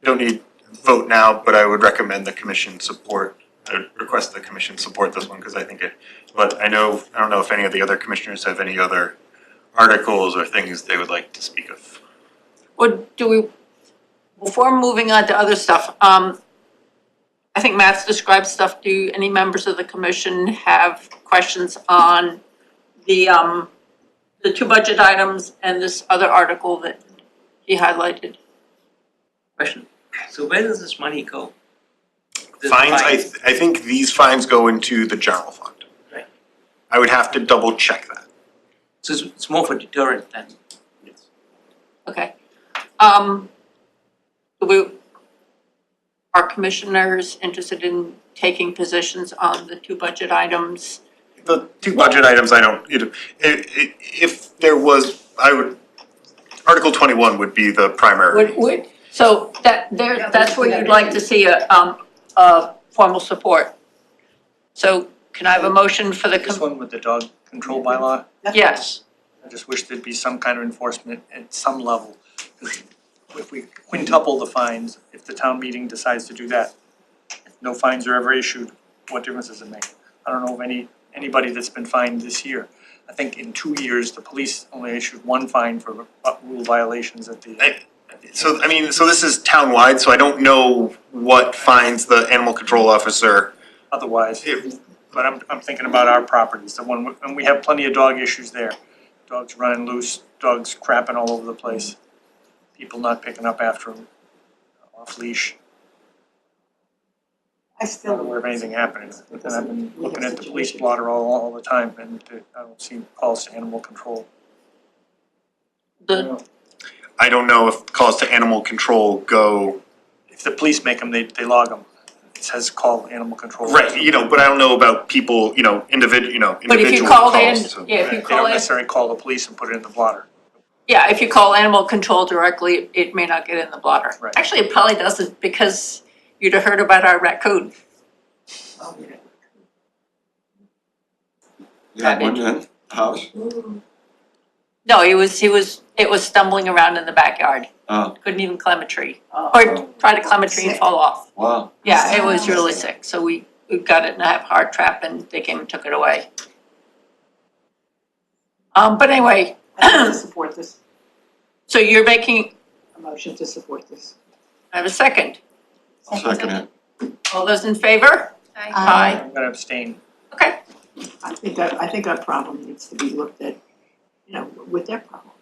you don't need vote now, but I would recommend the commission support. I would request the commission support this one because I think but I don't know if any of the other commissioners have any other articles or things they would like to speak of. Or before moving on to other stuff, I think Matt's described stuff. Do any members of the commission have questions on the two budget items and this other article that he highlighted? Question. So where does this money go? Fines, I think these fines go into the general fund. Right. I would have to double check that. So it's more for deterrent than. Yes. Okay. Are commissioners interested in taking positions on the two budget items? The two budget items, I don't, if there was, Article 21 would be the primary. So that's where you'd like to see a formal support. So can I have a motion for the? This one with the dog control bylaw? Yes. I just wish there'd be some kind of enforcement at some level. if we quintuple the fines, if the town meeting decides to do that. If no fines are ever issued, what difference does it make? I don't know of anybody that's been fined this year. I think in 2 years, the police only issued one fine for rule violations at the. So, I mean, so this is townwide, so I don't know what fines the animal control officer. Otherwise, but I'm thinking about our properties, the one, and we have plenty of dog issues there. Dogs running loose, dogs crapping all over the place, people not picking up after them, off leash. I Not aware of anything happening, and I've been looking at the police blotter all the time, and I don't see calls to animal control. I don't know if calls to animal control go. If the police make them, they log them. It says call animal control. Right, you know, but I don't know about people, individual But if you calls. called in, so- yeah, if you They call don't in, necessarily call the police and put it in the blotter. yeah, if you call animal control directly, it may not get in the blotter. Right. Actually, it probably doesn't, because you'd have heard about our raccoon. Yeah, one in house. No, it was stumbling around in the backyard. Oh, Couldn't even climb a tree, or try to climb a tree and fall off. wow. Yeah, it was really sick, so we got it in a hard trap and they came and took it away. But anyway, I support this, so you're making, a motion to support this. I have a second. I'll second it. All those in favor? Aye. I'm gonna abstain. Okay, I think our problem needs to be looked at, with their problem.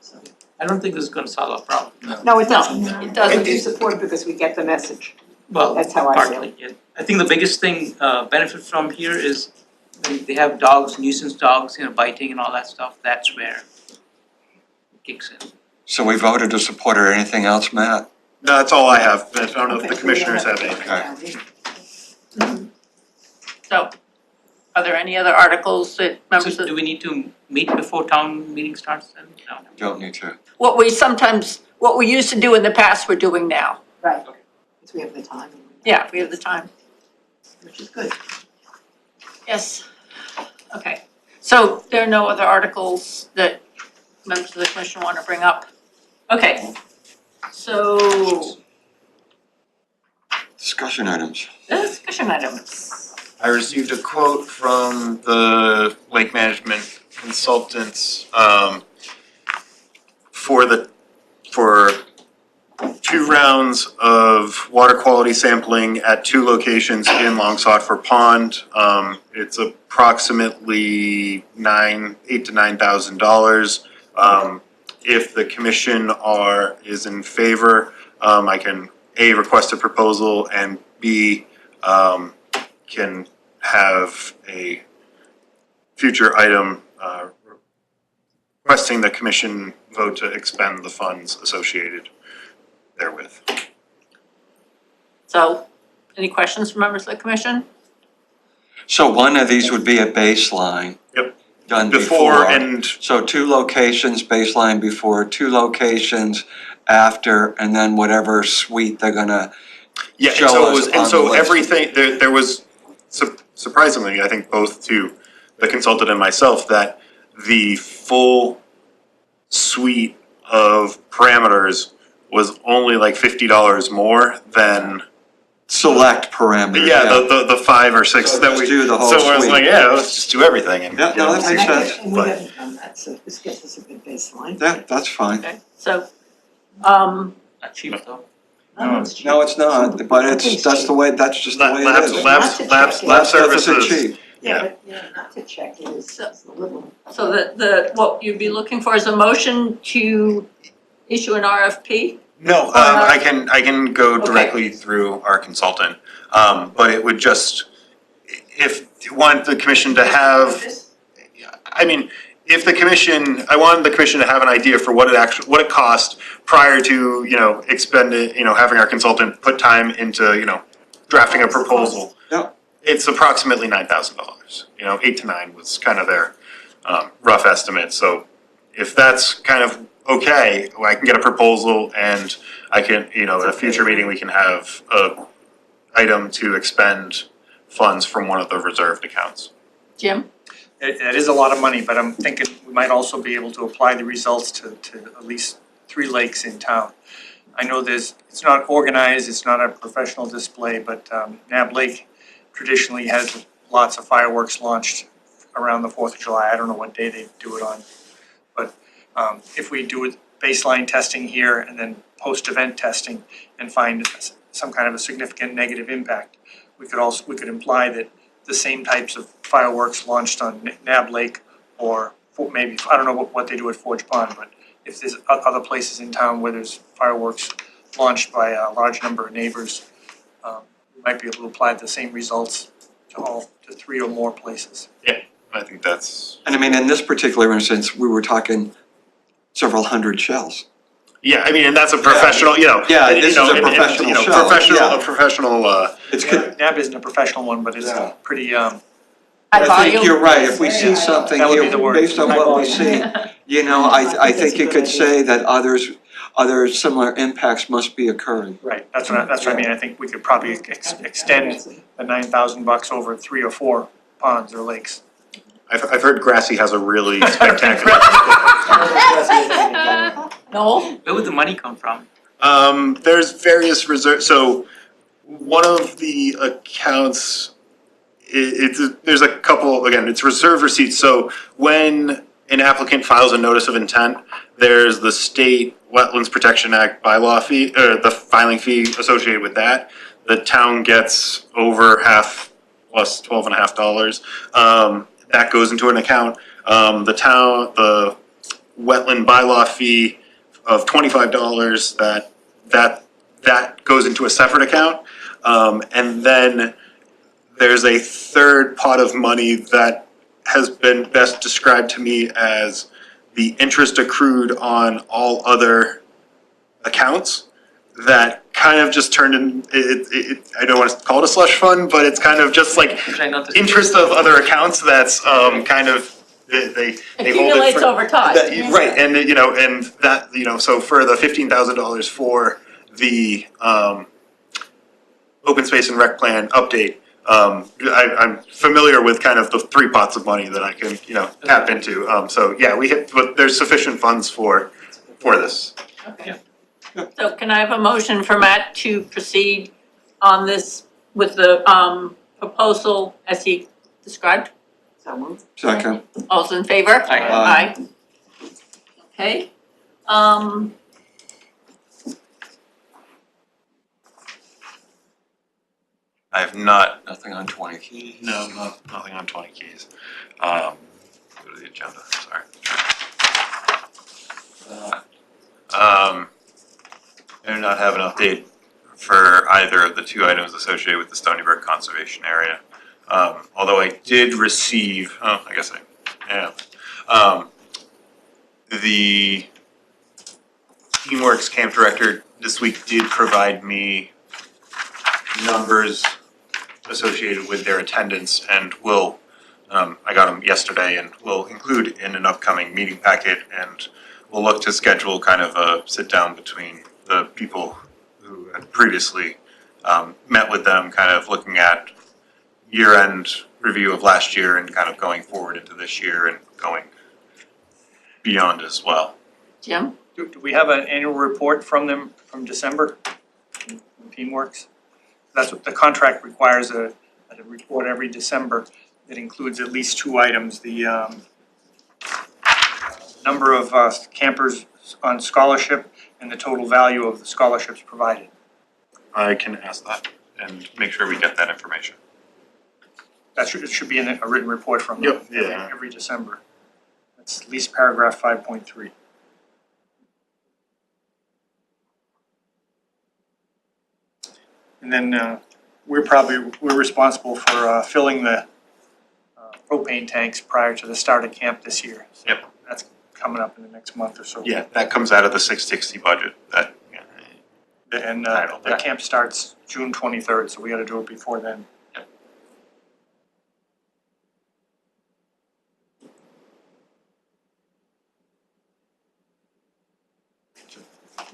So, I don't think this is gonna solve our problem. no, it doesn't. it doesn't. We support it because we get the message. Well, That's how I feel. partly, yeah. I think the biggest thing, benefit from here is when they have dogs, nuisance dogs, biting and all that stuff, that's where it kicks in. So we voted to support it. Anything else, Matt? No, that's all I have, but I don't know if the Okay, so we commissioners don't have anything. So, are there any other articles that members So of, do we need to meet before town meeting starts then? No. Don't need to. what we used to do in the past, we're doing now. Right, because we have the time. Yeah, we have the time. Which is good. Yes, okay. So there are no other articles that members of the commission want to bring up? Okay, so Discussion items. discussion items. I received a quote from the lake management consultants for 2 rounds of water quality sampling at 2 locations in Long Sought for Pond. It's approximately $8,000 to $9,000. If the commission is in favor, I can A, request a proposal, and B, can have a future item requesting the commission vote to expend the funds associated therewith. So, any questions from members of the commission? So one of these would be a baseline. Yep. Done Before before. and, So 2 locations, baseline before, 2 locations after, and then whatever suite they're gonna yeah, and show so it us was, on and the so list. everything, there was surprisingly, I think both to the consultant and myself, that the full suite of parameters was only like $50 more than. select parameters. Yeah, the 5 or 6 So that just we. do the whole So I was suite. like, yeah, let's just do everything and. Yeah, no, that makes sense. And we But- haven't done that, so this gives us a good baseline. Yeah, that's fine. Okay, so, Not cheap though. It's No, it's not, but that's the way, that's just the way it is. Lab Stuff isn't services. cheap. Yeah, but, not to check, it is just a little. so what you'd be looking for is a motion to issue an RFP? No, I can go directly through our consultant, but it would just, if you want the commission to have, I mean, I wanted the commission to have an idea for what it cost prior to, having our consultant put time into, drafting a proposal. Yeah. It's approximately $9,000, 8 to 9 was kind of their, rough estimate, so if that's kind of okay, I can get a proposal and I can, at a future meeting, we can have a item to expend funds from one of the reserved accounts. Jim? It is a lot of money, but I'm thinking we might also be able to apply the results to at least 3 lakes in town. I know it's not organized, it's not a professional display, but Nab Lake traditionally has lots of fireworks launched around the 4th of July. I don't know what day they do it on. But if we do baseline testing here and then post-event testing and find some kind of a significant negative impact, we could imply that the same types of fireworks launched on Nab Lake or maybe, I don't know what they do at Forge Pond, but if there's other places in town where there's fireworks launched by a large number of neighbors, we might be able to apply the same results to 3 or more places. Yeah, I think that's. And I mean, in this particular instance, we were talking several hundred shells. Yeah, I mean, and that's a professional, Yeah, this is a professional shell. A professional. It's good. NAB isn't a professional one, but it's pretty, I think you're right. If we see something That would be here, the word. based on what we see, I think you could say that other similar impacts must be occurring. Right, that's what I mean. I think we could probably extend the $9,000 over 3 or 4 ponds or lakes. I've heard Grassy has a really spectacular. No? Where would the money come from? There's various reserves. So one of the accounts, there's a couple, again, it's reserve receipts. So when an applicant files a notice of intent, there's the State Wetlands Protection Act bylaw fee, or the filing fee associated with that. The town gets over half plus $12.50. That goes into an account. The wetland bylaw fee of $25, that goes into a separate account. And then there's a third pot of money that has been best described to me as the interest accrued on all other accounts that kind of just turned in, I don't want to call it a slush fund, but it's kind of just like interest of other accounts that's kind of, they hold it Accumulates for, over time. Right, and and that, so for the $15,000 for the open space and rec plan update, I'm familiar with kind of the 3 pots of money that I can, tap into. So yeah, but there's sufficient funds for this. Okay. So can I have a motion for Matt to proceed on this with the proposal as he described? So moved. Second. All's in favor? Aye. Aye. Okay. I have not. Nothing on 20 keys. No, nothing on 20 keys. Go to the agenda, sorry. I do not have an update for either of the 2 items associated with the Stony Brook Conservation Area. Although I did receive, the Teamworks Camp Director this week did provide me numbers associated with their attendance, and I got them yesterday, and will include in an upcoming meeting packet, and we'll look to schedule kind of a sit down between the people who had previously met with them, kind of looking at year-end review of last year and kind of going forward into this year and going beyond as well. Jim? Do we have an annual report from them from December, from Teamworks? That's what the contract requires, a report every December that includes at least 2 items, the number of campers on scholarship and the total value of the scholarships provided. I can ask that and make sure we get that information. It should be in a written report from them every December. That's at least paragraph 5.3. And then we're responsible for filling the propane tanks prior to the start of camp this year. So Yep. that's coming up in the next month or so. Yeah, that comes out of the 660 budget. And the camp starts June 23rd, so we got to do it before then.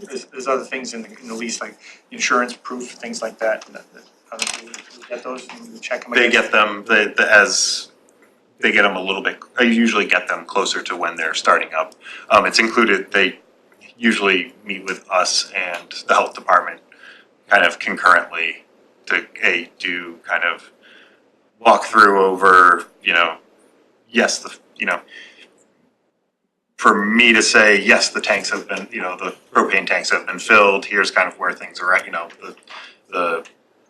There's other things in the lease, like insurance proof, things like that. We get those and we check them. They get them as they get them a little bit. I usually get them closer to when they're starting up. It's included. They usually meet with us and the health department kind of concurrently to do kind of walk through over, yes, for me to say, yes, the tanks have been, the propane tanks have been filled, here's kind of where things are at, the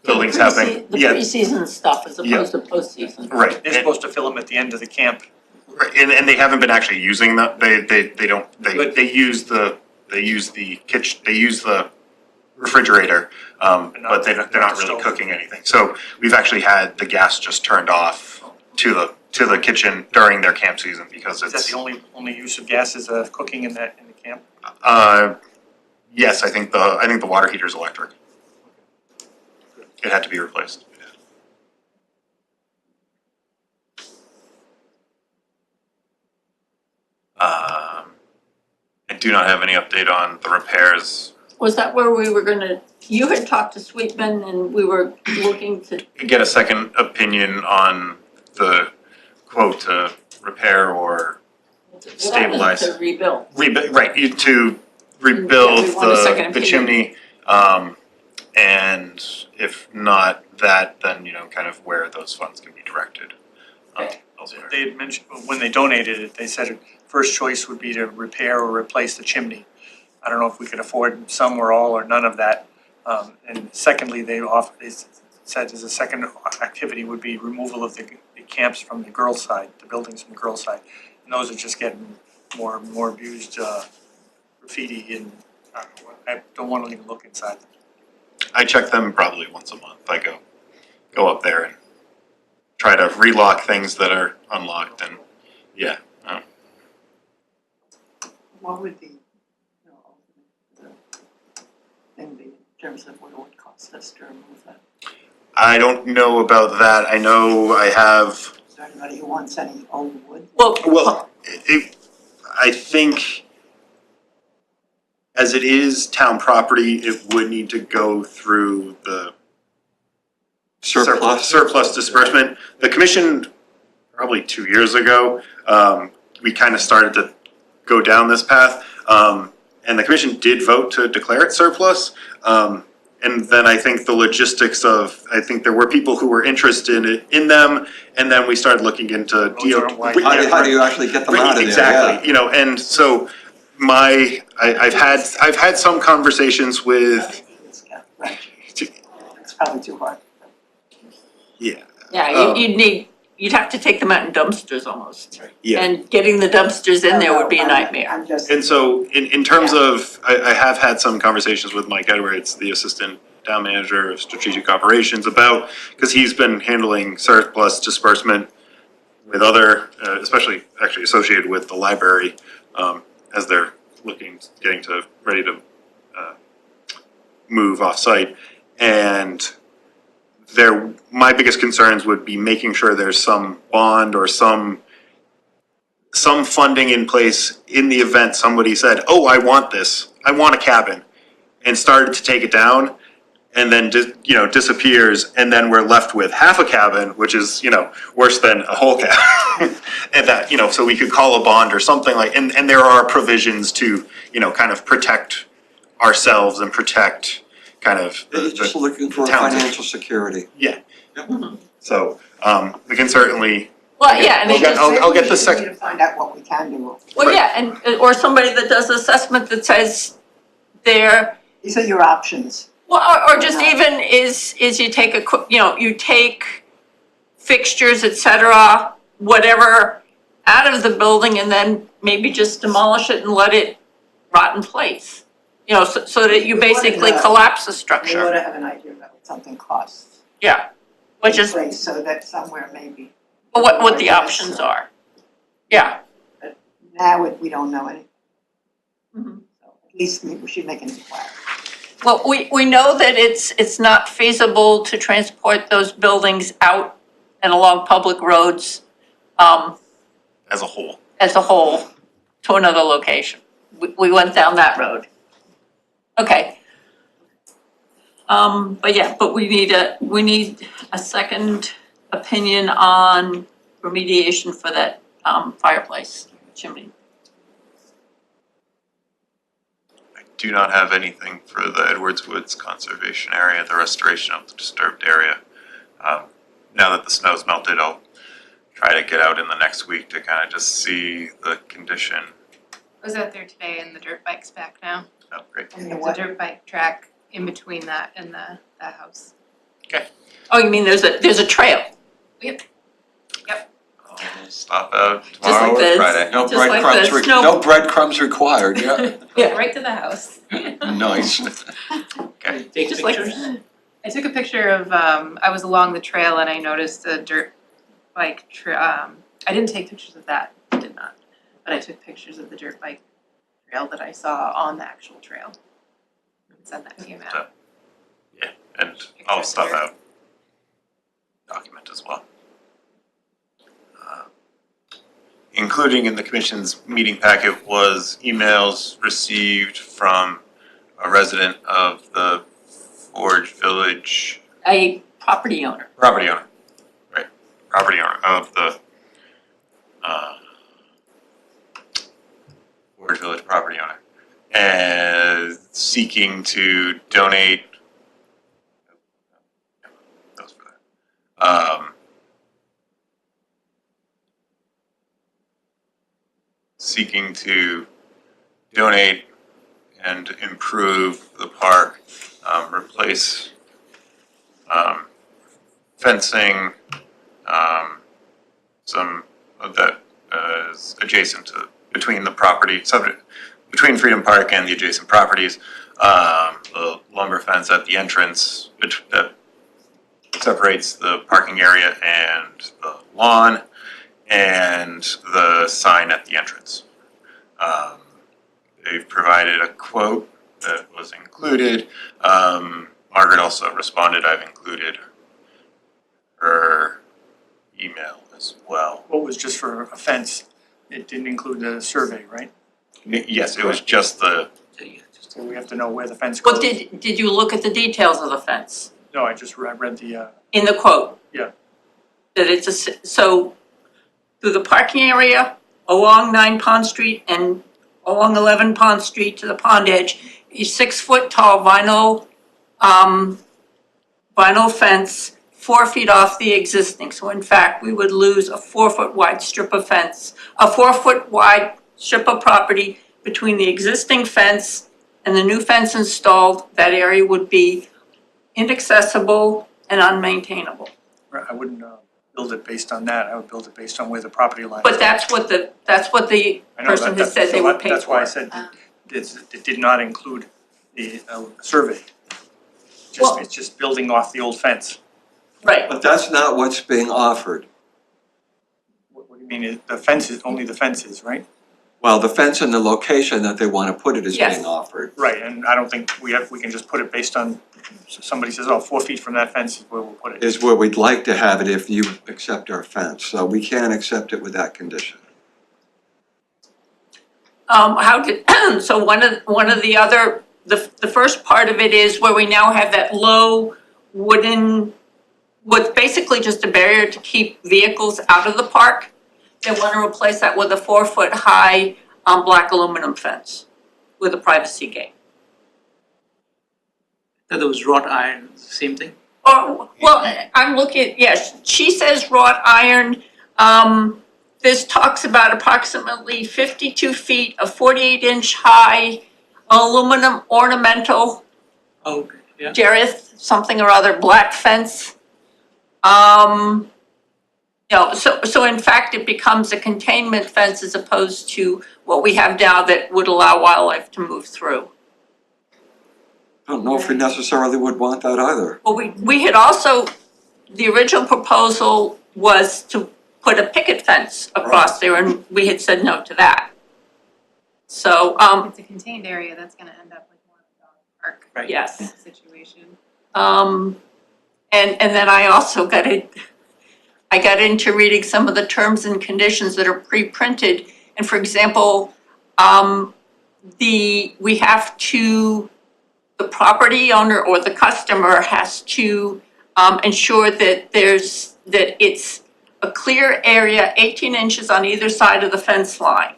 buildings have been. The pre-season stuff as opposed to post-season. Right. They're supposed to fill them at the end of the camp. Right, and they haven't been actually using them, they use the kitchen, they use the refrigerator, but they're not really cooking anything. So we've actually had the gas just turned off to the kitchen during their camp season because it's. Is that the only use of gas is cooking in the camp? Yes, I think the water heater is electric. It had to be replaced. I do not have any update on the repairs. Was that where we were gonna, you had talked to Sweetman and we were looking to. Get a second opinion on the quote to repair or stabilize. To rebuild. Right, to rebuild Yeah, we want a second the opinion. chimney, and if not that, then, kind of where those funds can be directed. Elsewhere. They had mentioned, when they donated it, they said first choice would be to repair or replace the chimney. I don't know if we could afford some or all or none of that. And secondly, they said as a second activity would be removal of the camps from the girls' side, the buildings from the girls' side. And those are just getting more and more abused, graffiti, and I don't want to even look inside them. I check them probably once a month. I go up there and try to relock things that are unlocked, and yeah. What would the, thing be in terms of what it would cost us to remove that? I don't know about that. I know I have. Is there anybody who wants any old wood? Well, I think as it is town property, it would need to go through the surplus disbursement. The commission, probably 2 years ago, we kind of started to go down this path. And the commission did vote to declare it surplus. And then I think the logistics of, I think there were people who were interested in them, and then we started looking into How do you actually get them out of there? Exactly, and so I've had some conversations with. It's probably too hard. Yeah. Yeah, you'd have to take them out in dumpsters almost. Yeah. And getting the dumpsters in there would be a nightmare. And so in terms of, I have had some conversations with Mike Edwards, the assistant town manager of strategic operations, about, because he's been handling surplus disbursement with other, especially actually associated with the library, as they're getting ready to move off-site. And my biggest concerns would be making sure there's some bond or some funding in place in the event somebody said, oh, I want this, I want a cabin, and started to take it down, and then disappears, and then we're left with half a cabin, which is, worse than a whole cabin. And that, so we could call a bond or something and there are provisions to, kind of protect ourselves and protect kind of You're just looking for financial security. Yeah. So, we can certainly. Well, yeah, and I'll get the second. We need to find out what we can do. Well, yeah, and, or somebody that does assessment that says these are your options. Well, or just even is you take you take fixtures, et cetera, whatever, out of the building and then maybe just demolish it and let it rot in place. So that you basically collapse the structure. We ought to have an idea about what something costs. Yeah, but just. So that somewhere maybe. What the options are. Yeah. But now we don't know anything. Mm-hmm. So at least we should make an inquiry. Well, we know that it's not feasible to transport those buildings out and along public roads. As a whole. To another location. We went down that road. Okay. But we need a second opinion on remediation for that fireplace chimney. do not have anything for the Edwards Woods Conservation Area, the restoration of the disturbed area. Now that the snow's melted, I'll try to get out in the next week to kind of just see the condition. I was out there today and the dirt bike's back now. Oh, great. And the There's a what? dirt bike track in between that and the house. Oh, you mean there's a trail? I'll stop out Just tomorrow like or this. Friday. Just like the snow- No breadcrumbs required, yeah. Yeah. Right to the house. Nice. Take Just like- pictures. I took a picture of, I was along the trail and I noticed a dirt bike I didn't take pictures of that, I did not. But I took pictures of the dirt bike trail that I saw on the actual trail. Send that to you, Matt. Yeah, and I'll stop out. Document as well. Including in the commission's meeting packet was emails received from a resident of the Forge Village. A property owner. Property owner, right, property owner of the Forge Village property owner, and seeking to donate. That was for that. Seeking to donate and improve the park, replace fencing, some of that is adjacent to, between the property, between Freedom Park and the adjacent properties, the lumber fence at the entrance that separates the parking area and the lawn, and the sign at the entrance. They've provided a quote that was included. Margaret also responded. I've included her email as well. What was just for a fence? It didn't include the survey, right? Yes, it was just the. So we have to know where the fence goes. But did you look at the details of the fence No, I just read the, in the quote? Yeah. That it's so through the parking area, along 9 Pond Street and along 11 Pond Street to the pond edge, a 6-foot tall vinyl fence 4 feet off the existing. So in fact, we would lose a 4-foot wide strip of fence, a 4-foot wide strip of property between the existing fence and the new fence installed. That area would be inaccessible and unmaintainable. I wouldn't build it based on that. I would build it based on where the property line is. But that's what the I know person that- has said they so would pay for. That's why I said it did not include the survey. Well- It's just building off the old fence. Right. But that's not what's being offered. What do you mean? The fence is, only the fence is, right? Well, the fence and the location that they want to put it is Yes. being offered. Right, and I don't think we can just put it based on, somebody says, oh, 4 feet from that fence is where we'll put it. Is where we'd like to have it if you accept our fence. So we can't accept it with that condition. So one of the other, the first part of it is where we now have that low wooden, what's basically just a barrier to keep vehicles out of the park. They want to replace that with a 4-foot high black aluminum fence with a privacy gate. That was wrought iron, same thing. Oh, well, I'm looking, yes, she says wrought iron. This talks about approximately 52 feet of 48-inch high aluminum ornamental Okay, yeah. Jareth, something or other, black fence. So in fact, it becomes a containment fence as opposed to what we have now that would allow wildlife to move through. I don't know if we necessarily would want that either. Well, we had also, the original proposal was to put a picket fence across there, and we had said no to that. So, It's a contained area, that's gonna end up like more of a dog park. Right. yes. Situation. And then I also got into reading some of the terms and conditions that are pre-printed. And for example, the property owner or the customer has to ensure that it's a clear area, 18 inches on either side of the fence line.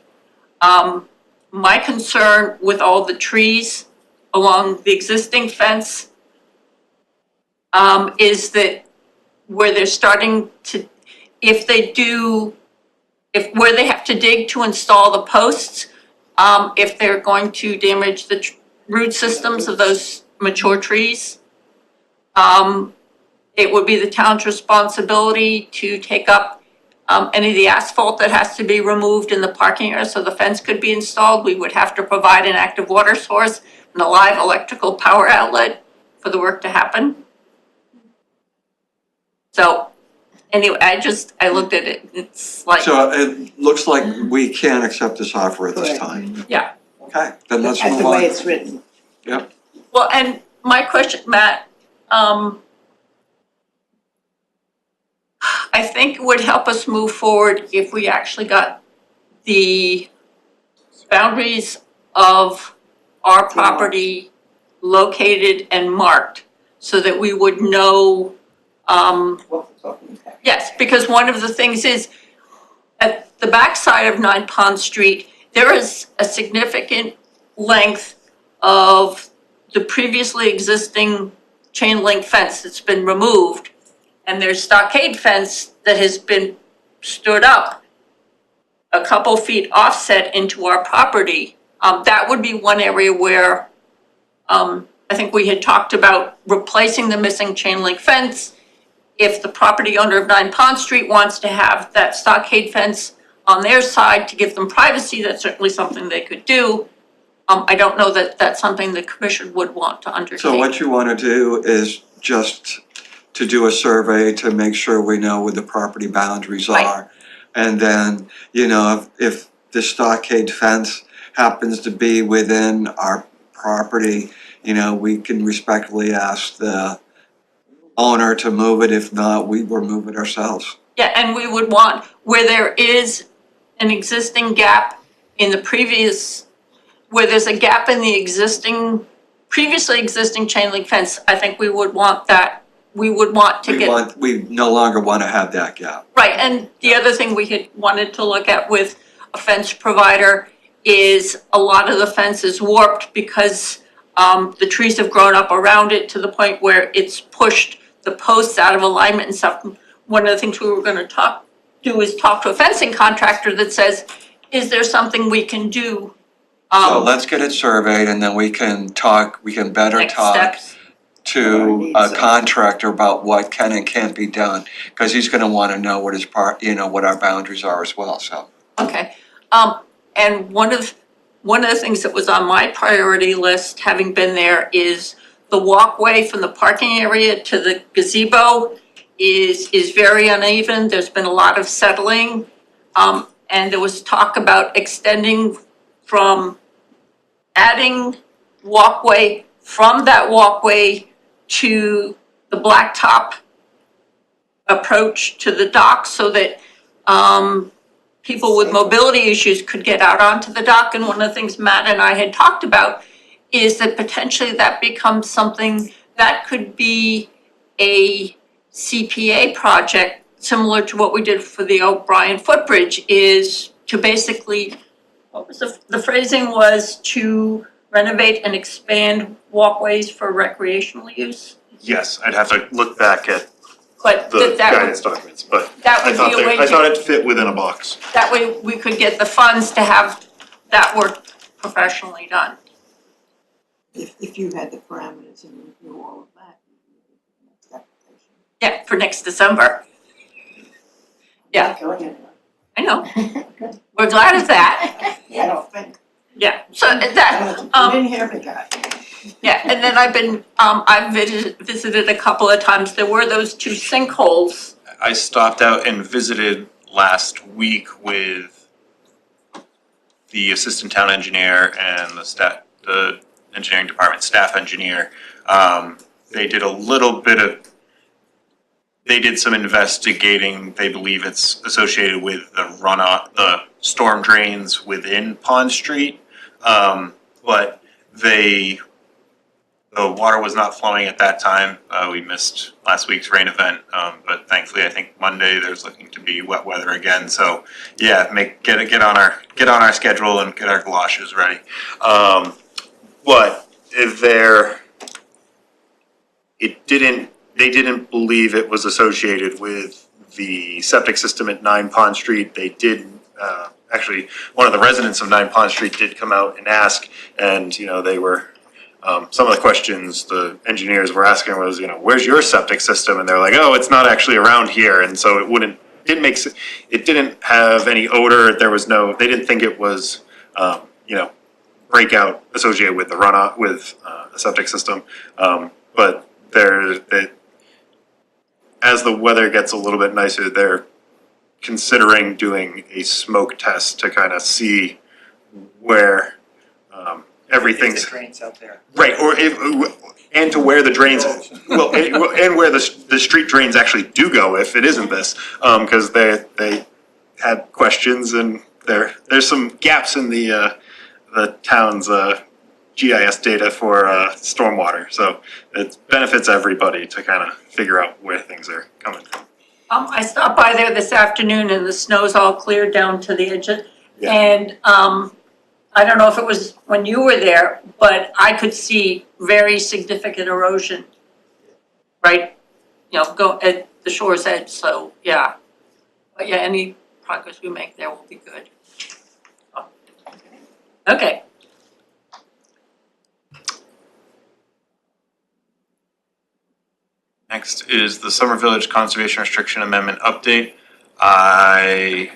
My concern with all the trees along the existing fence is that where they're starting to, if they do, where they have to dig to install the posts, if they're going to damage the root systems of those mature trees, it would be the town's responsibility to take up any of the asphalt that has to be removed in the parking area so the fence could be installed. We would have to provide an active water source and a live electrical power outlet for the work to happen. So anyway, I looked at it, it's like. So it looks like we can't accept this offer at this time. Yeah. Okay, then let's That's move the way on. it's written. Yep. Well, and my question, Matt, I think it would help us move forward if we actually got the boundaries of our property located and marked so that we would know, yes, because one of the things is at the backside of 9 Pond Street, there is a significant length of the previously existing chain link fence that's been removed, and there's stockade fence that has been stood up a couple feet offset into our property. That would be one area where I think we had talked about replacing the missing chain link fence. If the property owner of 9 Pond Street wants to have that stockade fence on their side to give them privacy, that's certainly something they could do. I don't know that that's something the commission would want to undertake. So what you want to do is just to do a survey to make sure we know where the property boundaries are. Right. And then, you know, if the stockade fence happens to be within our property, you know, we can respectfully ask the owner to move it. If not, we will move it ourselves. Yeah, and we would want, where there is an existing gap in the previous, where there's a gap in the existing, previously existing chain link fence, I think we would want that, we would want to get. We no longer want to have that gap. Right, and the other thing we had wanted to look at with a fence provider is a lot of the fence is warped because the trees have grown up around it to the point where it's pushed the posts out of alignment and stuff. One of the things we were gonna do is talk to a fencing contractor that says, is there something we can do? So let's get it surveyed and then we can better Next talk steps. to a contractor about what can and can't be done. Because he's gonna wanna know what his what our boundaries are as well, so. Okay, and one of the things that was on my priority list, having been there, is the walkway from the parking area to the gazebo is very uneven. There's been a lot of settling. And there was talk about extending from adding walkway from that walkway to the blacktop approach to the dock so that people with mobility issues could get out onto the dock. And one of the things Matt and I had talked about is that potentially that becomes something that could be a CPA project, similar to what we did for the O'Brien footbridge, is to basically, what was the phrasing was to renovate and expand walkways for recreational use? Yes, I'd have to look back at But the that guidance documents, but that I would thought be a way I thought to, it fit within a box. that way we could get the funds to have that work professionally done. If you had the parameters and you knew all of that. Next application. Yeah, for next December. Yeah, I know. We're glad of that. Yeah, I don't think. Yeah, so that, You didn't hear me, guy. yeah, and then I've visited a couple of times. There were those 2 sinkholes. I stopped out and visited last week with the assistant town engineer and the engineering department staff engineer. They did they did some investigating. They believe it's associated with the runoff, the storm drains within Pond Street. But the water was not flowing at that time. We missed last week's rain event, but thankfully, I think Monday there's looking to be wet weather again. So yeah, get on our schedule and get our galoshes ready. But they didn't believe it was associated with the septic system at 9 Pond Street. They did, actually, one of the residents of 9 Pond Street did come out and ask, and, they were, some of the questions the engineers were asking was, where's your septic system? And they're like, oh, it's not actually around here, and so it didn't have any odor, they didn't think it was, breakout associated with the runoff, with a septic system. But as the weather gets a little bit nicer, they're considering doing a smoke test to kind of see where everything's. The drains out there. Right, and to where the drains, and where the street drains actually do go if it isn't this, because they had questions and there's some gaps in the town's GIS data for stormwater, so it benefits everybody to kind of figure out where things are coming from. I stopped by there this afternoon and the snow's all cleared down to the edge, and I don't know if it was when you were there, but I could see very significant erosion, right? Go at the shore's edge, so yeah. But yeah, any progress we make there will be good. Okay. Next is the Summer Village Conservation Restriction Amendment update. I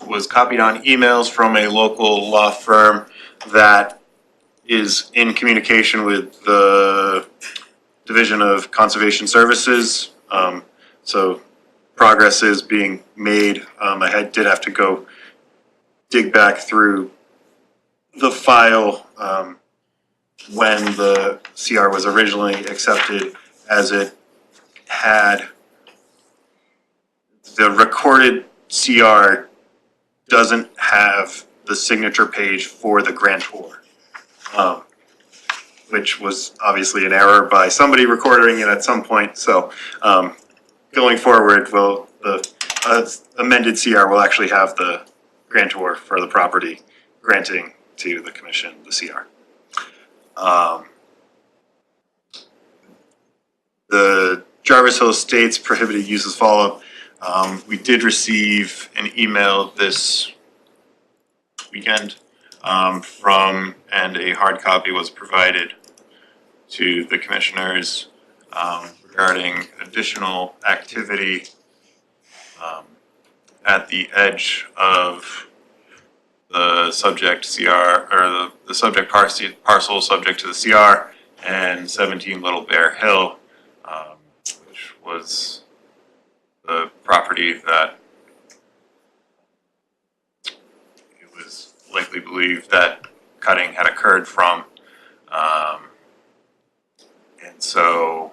was copied on emails from a local law firm that is in communication with the Division of Conservation Services. So progress is being made. I did have to go dig back through the file when the CR was originally accepted, as it had the recorded CR doesn't have the signature page for the grantor, which was obviously an error by somebody recording it at some point. So going forward, the amended CR will actually have the grantor for the property granting to the commission the CR. The Jarvis Hill Estates prohibited uses follow-up. We did receive an email this weekend and a hard copy was provided to the commissioners regarding additional activity at the edge of the subject CR, or the subject parcel subject to the CR, and 17 Little Bear Hill, which was the property that it was likely believed that cutting had occurred from. And so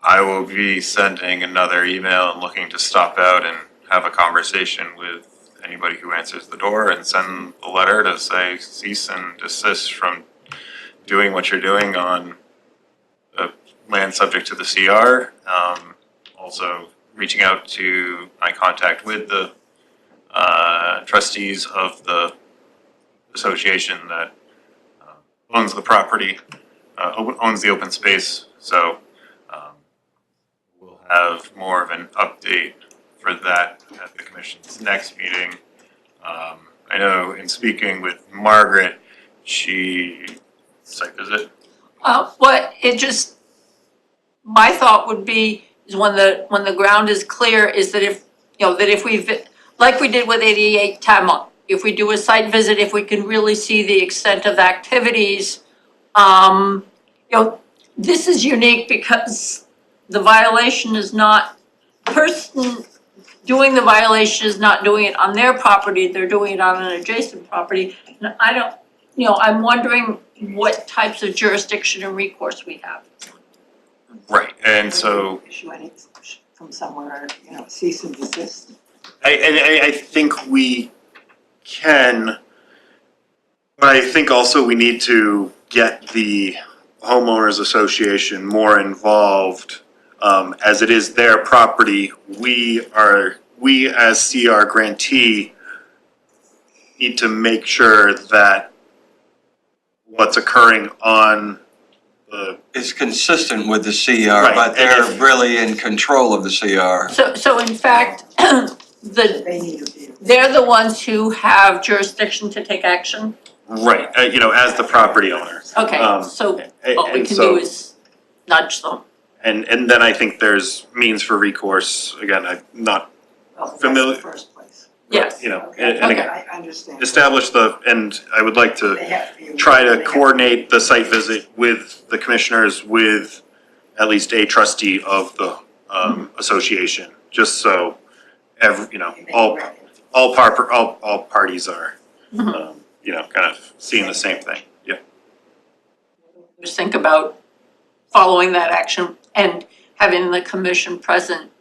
I will be sending another email and looking to stop out and have a conversation with anybody who answers the door and send a letter to say cease and desist from doing what you're doing on the land subject to the CR. Also reaching out to my contact with the trustees of the association that owns the property, owns the open space. So we'll have more of an update for that at the commission's next meeting. I know in speaking with Margaret, site visit? My thought would be is when the ground is clear, is that if we, like we did with 88 Tamla, if we do a site visit, if we can really see the extent of activities, this is unique because the violation is not, the person doing the violation is not doing it on their property, they're doing it on an adjacent property. And I'm wondering what types of jurisdiction and recourse we have. Right, and so Issue any from somewhere, cease and desist. I think we can, but I think also we need to get the homeowners association more involved, as it is their property. We as CR grantee need to make sure that what's occurring on the. It's consistent with the CR, Right, but and they're if- really in control of the CR. So in fact, they're the ones who have jurisdiction to take action? Right, as the property owner. Okay, so what we and can so- do is nudge them. And then I think there's means for recourse, again, I'm not familiar. That's the first place. Yes. And again, I understand. establish and I would like to They have to be- try they to have- coordinate the site visit with the commissioners, with at least a trustee of the association, just so all parties are, kind of seeing the same thing, yeah. Just think about following that action and having the commission present.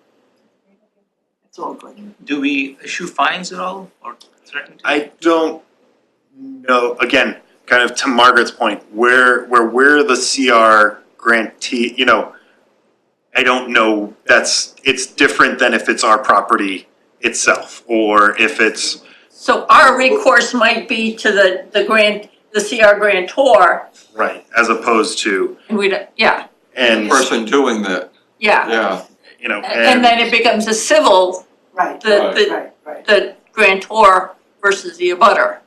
It's all good. Do we issue fines at all or threaten to? I don't know, again, kind of to Margaret's point, where we're the CR grantee, I don't know, it's different than if it's our property itself, or if it's. So our recourse might be to the CR grantor, Right, as opposed to, and The and, person doing that, yeah. yeah. And then it becomes a civil, Right, the the grantor versus the abutter.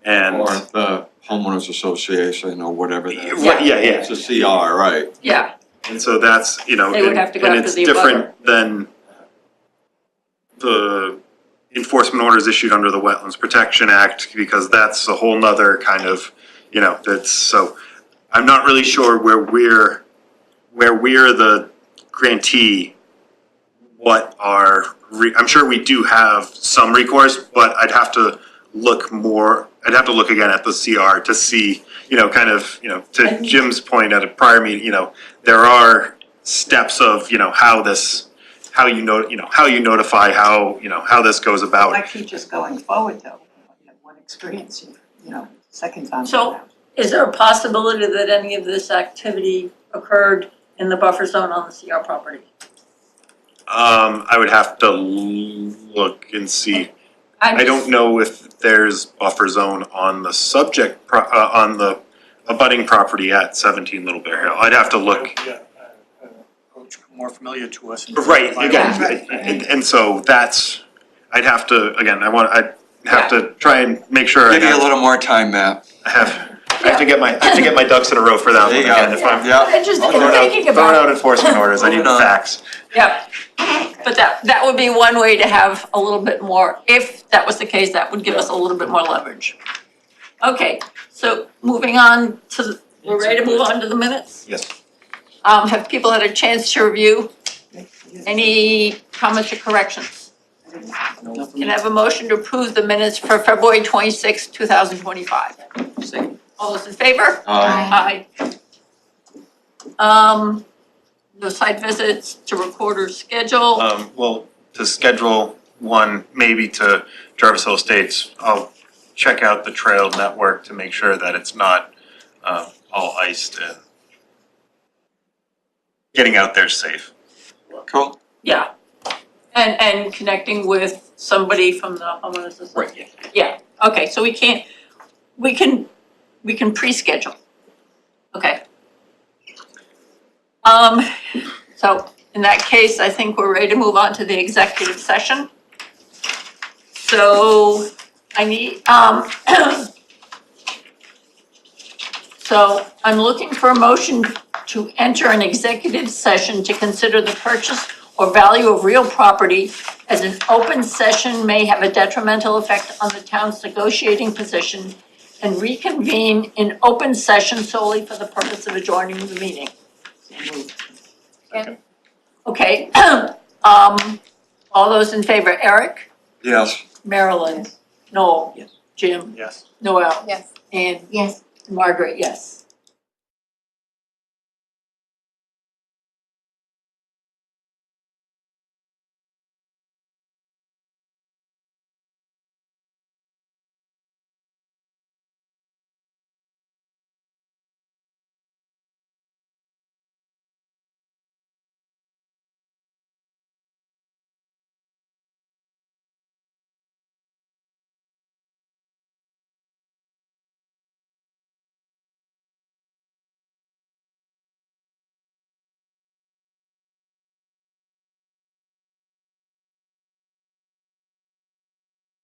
and. Or the homeowners association or whatever that is. Right, yeah. It's a CR, right? Yeah, And so that's, They would have to go and after it's the different than the enforcement orders issued under the Wetlands Protection Act, because that's a whole nother kind of, that's, so I'm not really sure where we're the grantee, what our, I'm sure we do have some recourse, but I'd have to look again at the CR to see, to Jim's point at a prior meeting, there are steps of, how you notify, how this goes about. I keep just going forward though. You have one experience, second time So- around. is there a possibility that any of this activity occurred in the buffer zone on the CR property? I would have to look and see. I don't know if there's buffer zone on the on the abutting property at 17 Little Bear Hill. I'd have to look. Yeah, approach more familiar to us. Right, again, and so that's, I'd have to try and make sure Give you a little more time, Matt. I have to get my ducks in a row for that There one you go. again. If I'm Yeah. Just throwing out enforcement orders, I need Hold on. facts. Yeah, but that would be one way to have a little bit more, if that was the case, that would give us a little bit more leverage. Okay, so moving on to, we're ready to move on to the minutes? Yes. Have people had a chance to review? Any comments or corrections? Can I have a motion to approve the minutes for February 26, 2025? All those in favor? Aye. No site visits to recorder's schedule. Well, to schedule one, maybe to Jarvis Hill Estates, I'll check out the trail network to make sure that it's not all iced and getting out there safe. Cool. Yeah. And connecting with somebody from the homeowners association. Right. Yeah, okay, so we can pre-schedule. Okay. So in that case, I think we're ready to move on to the executive session. So I need, so I'm looking for a motion to enter an executive session to consider the purchase or value of real property as an open session may have a detrimental effect on the town's negotiating position, and reconvene in open session solely for the purpose of adjourning the meeting. Okay, all those in favor, Eric, Yes. Marilyn, Noel, Yes. Jim, Yes. Noel, Yes. and Yes. Margaret, yes.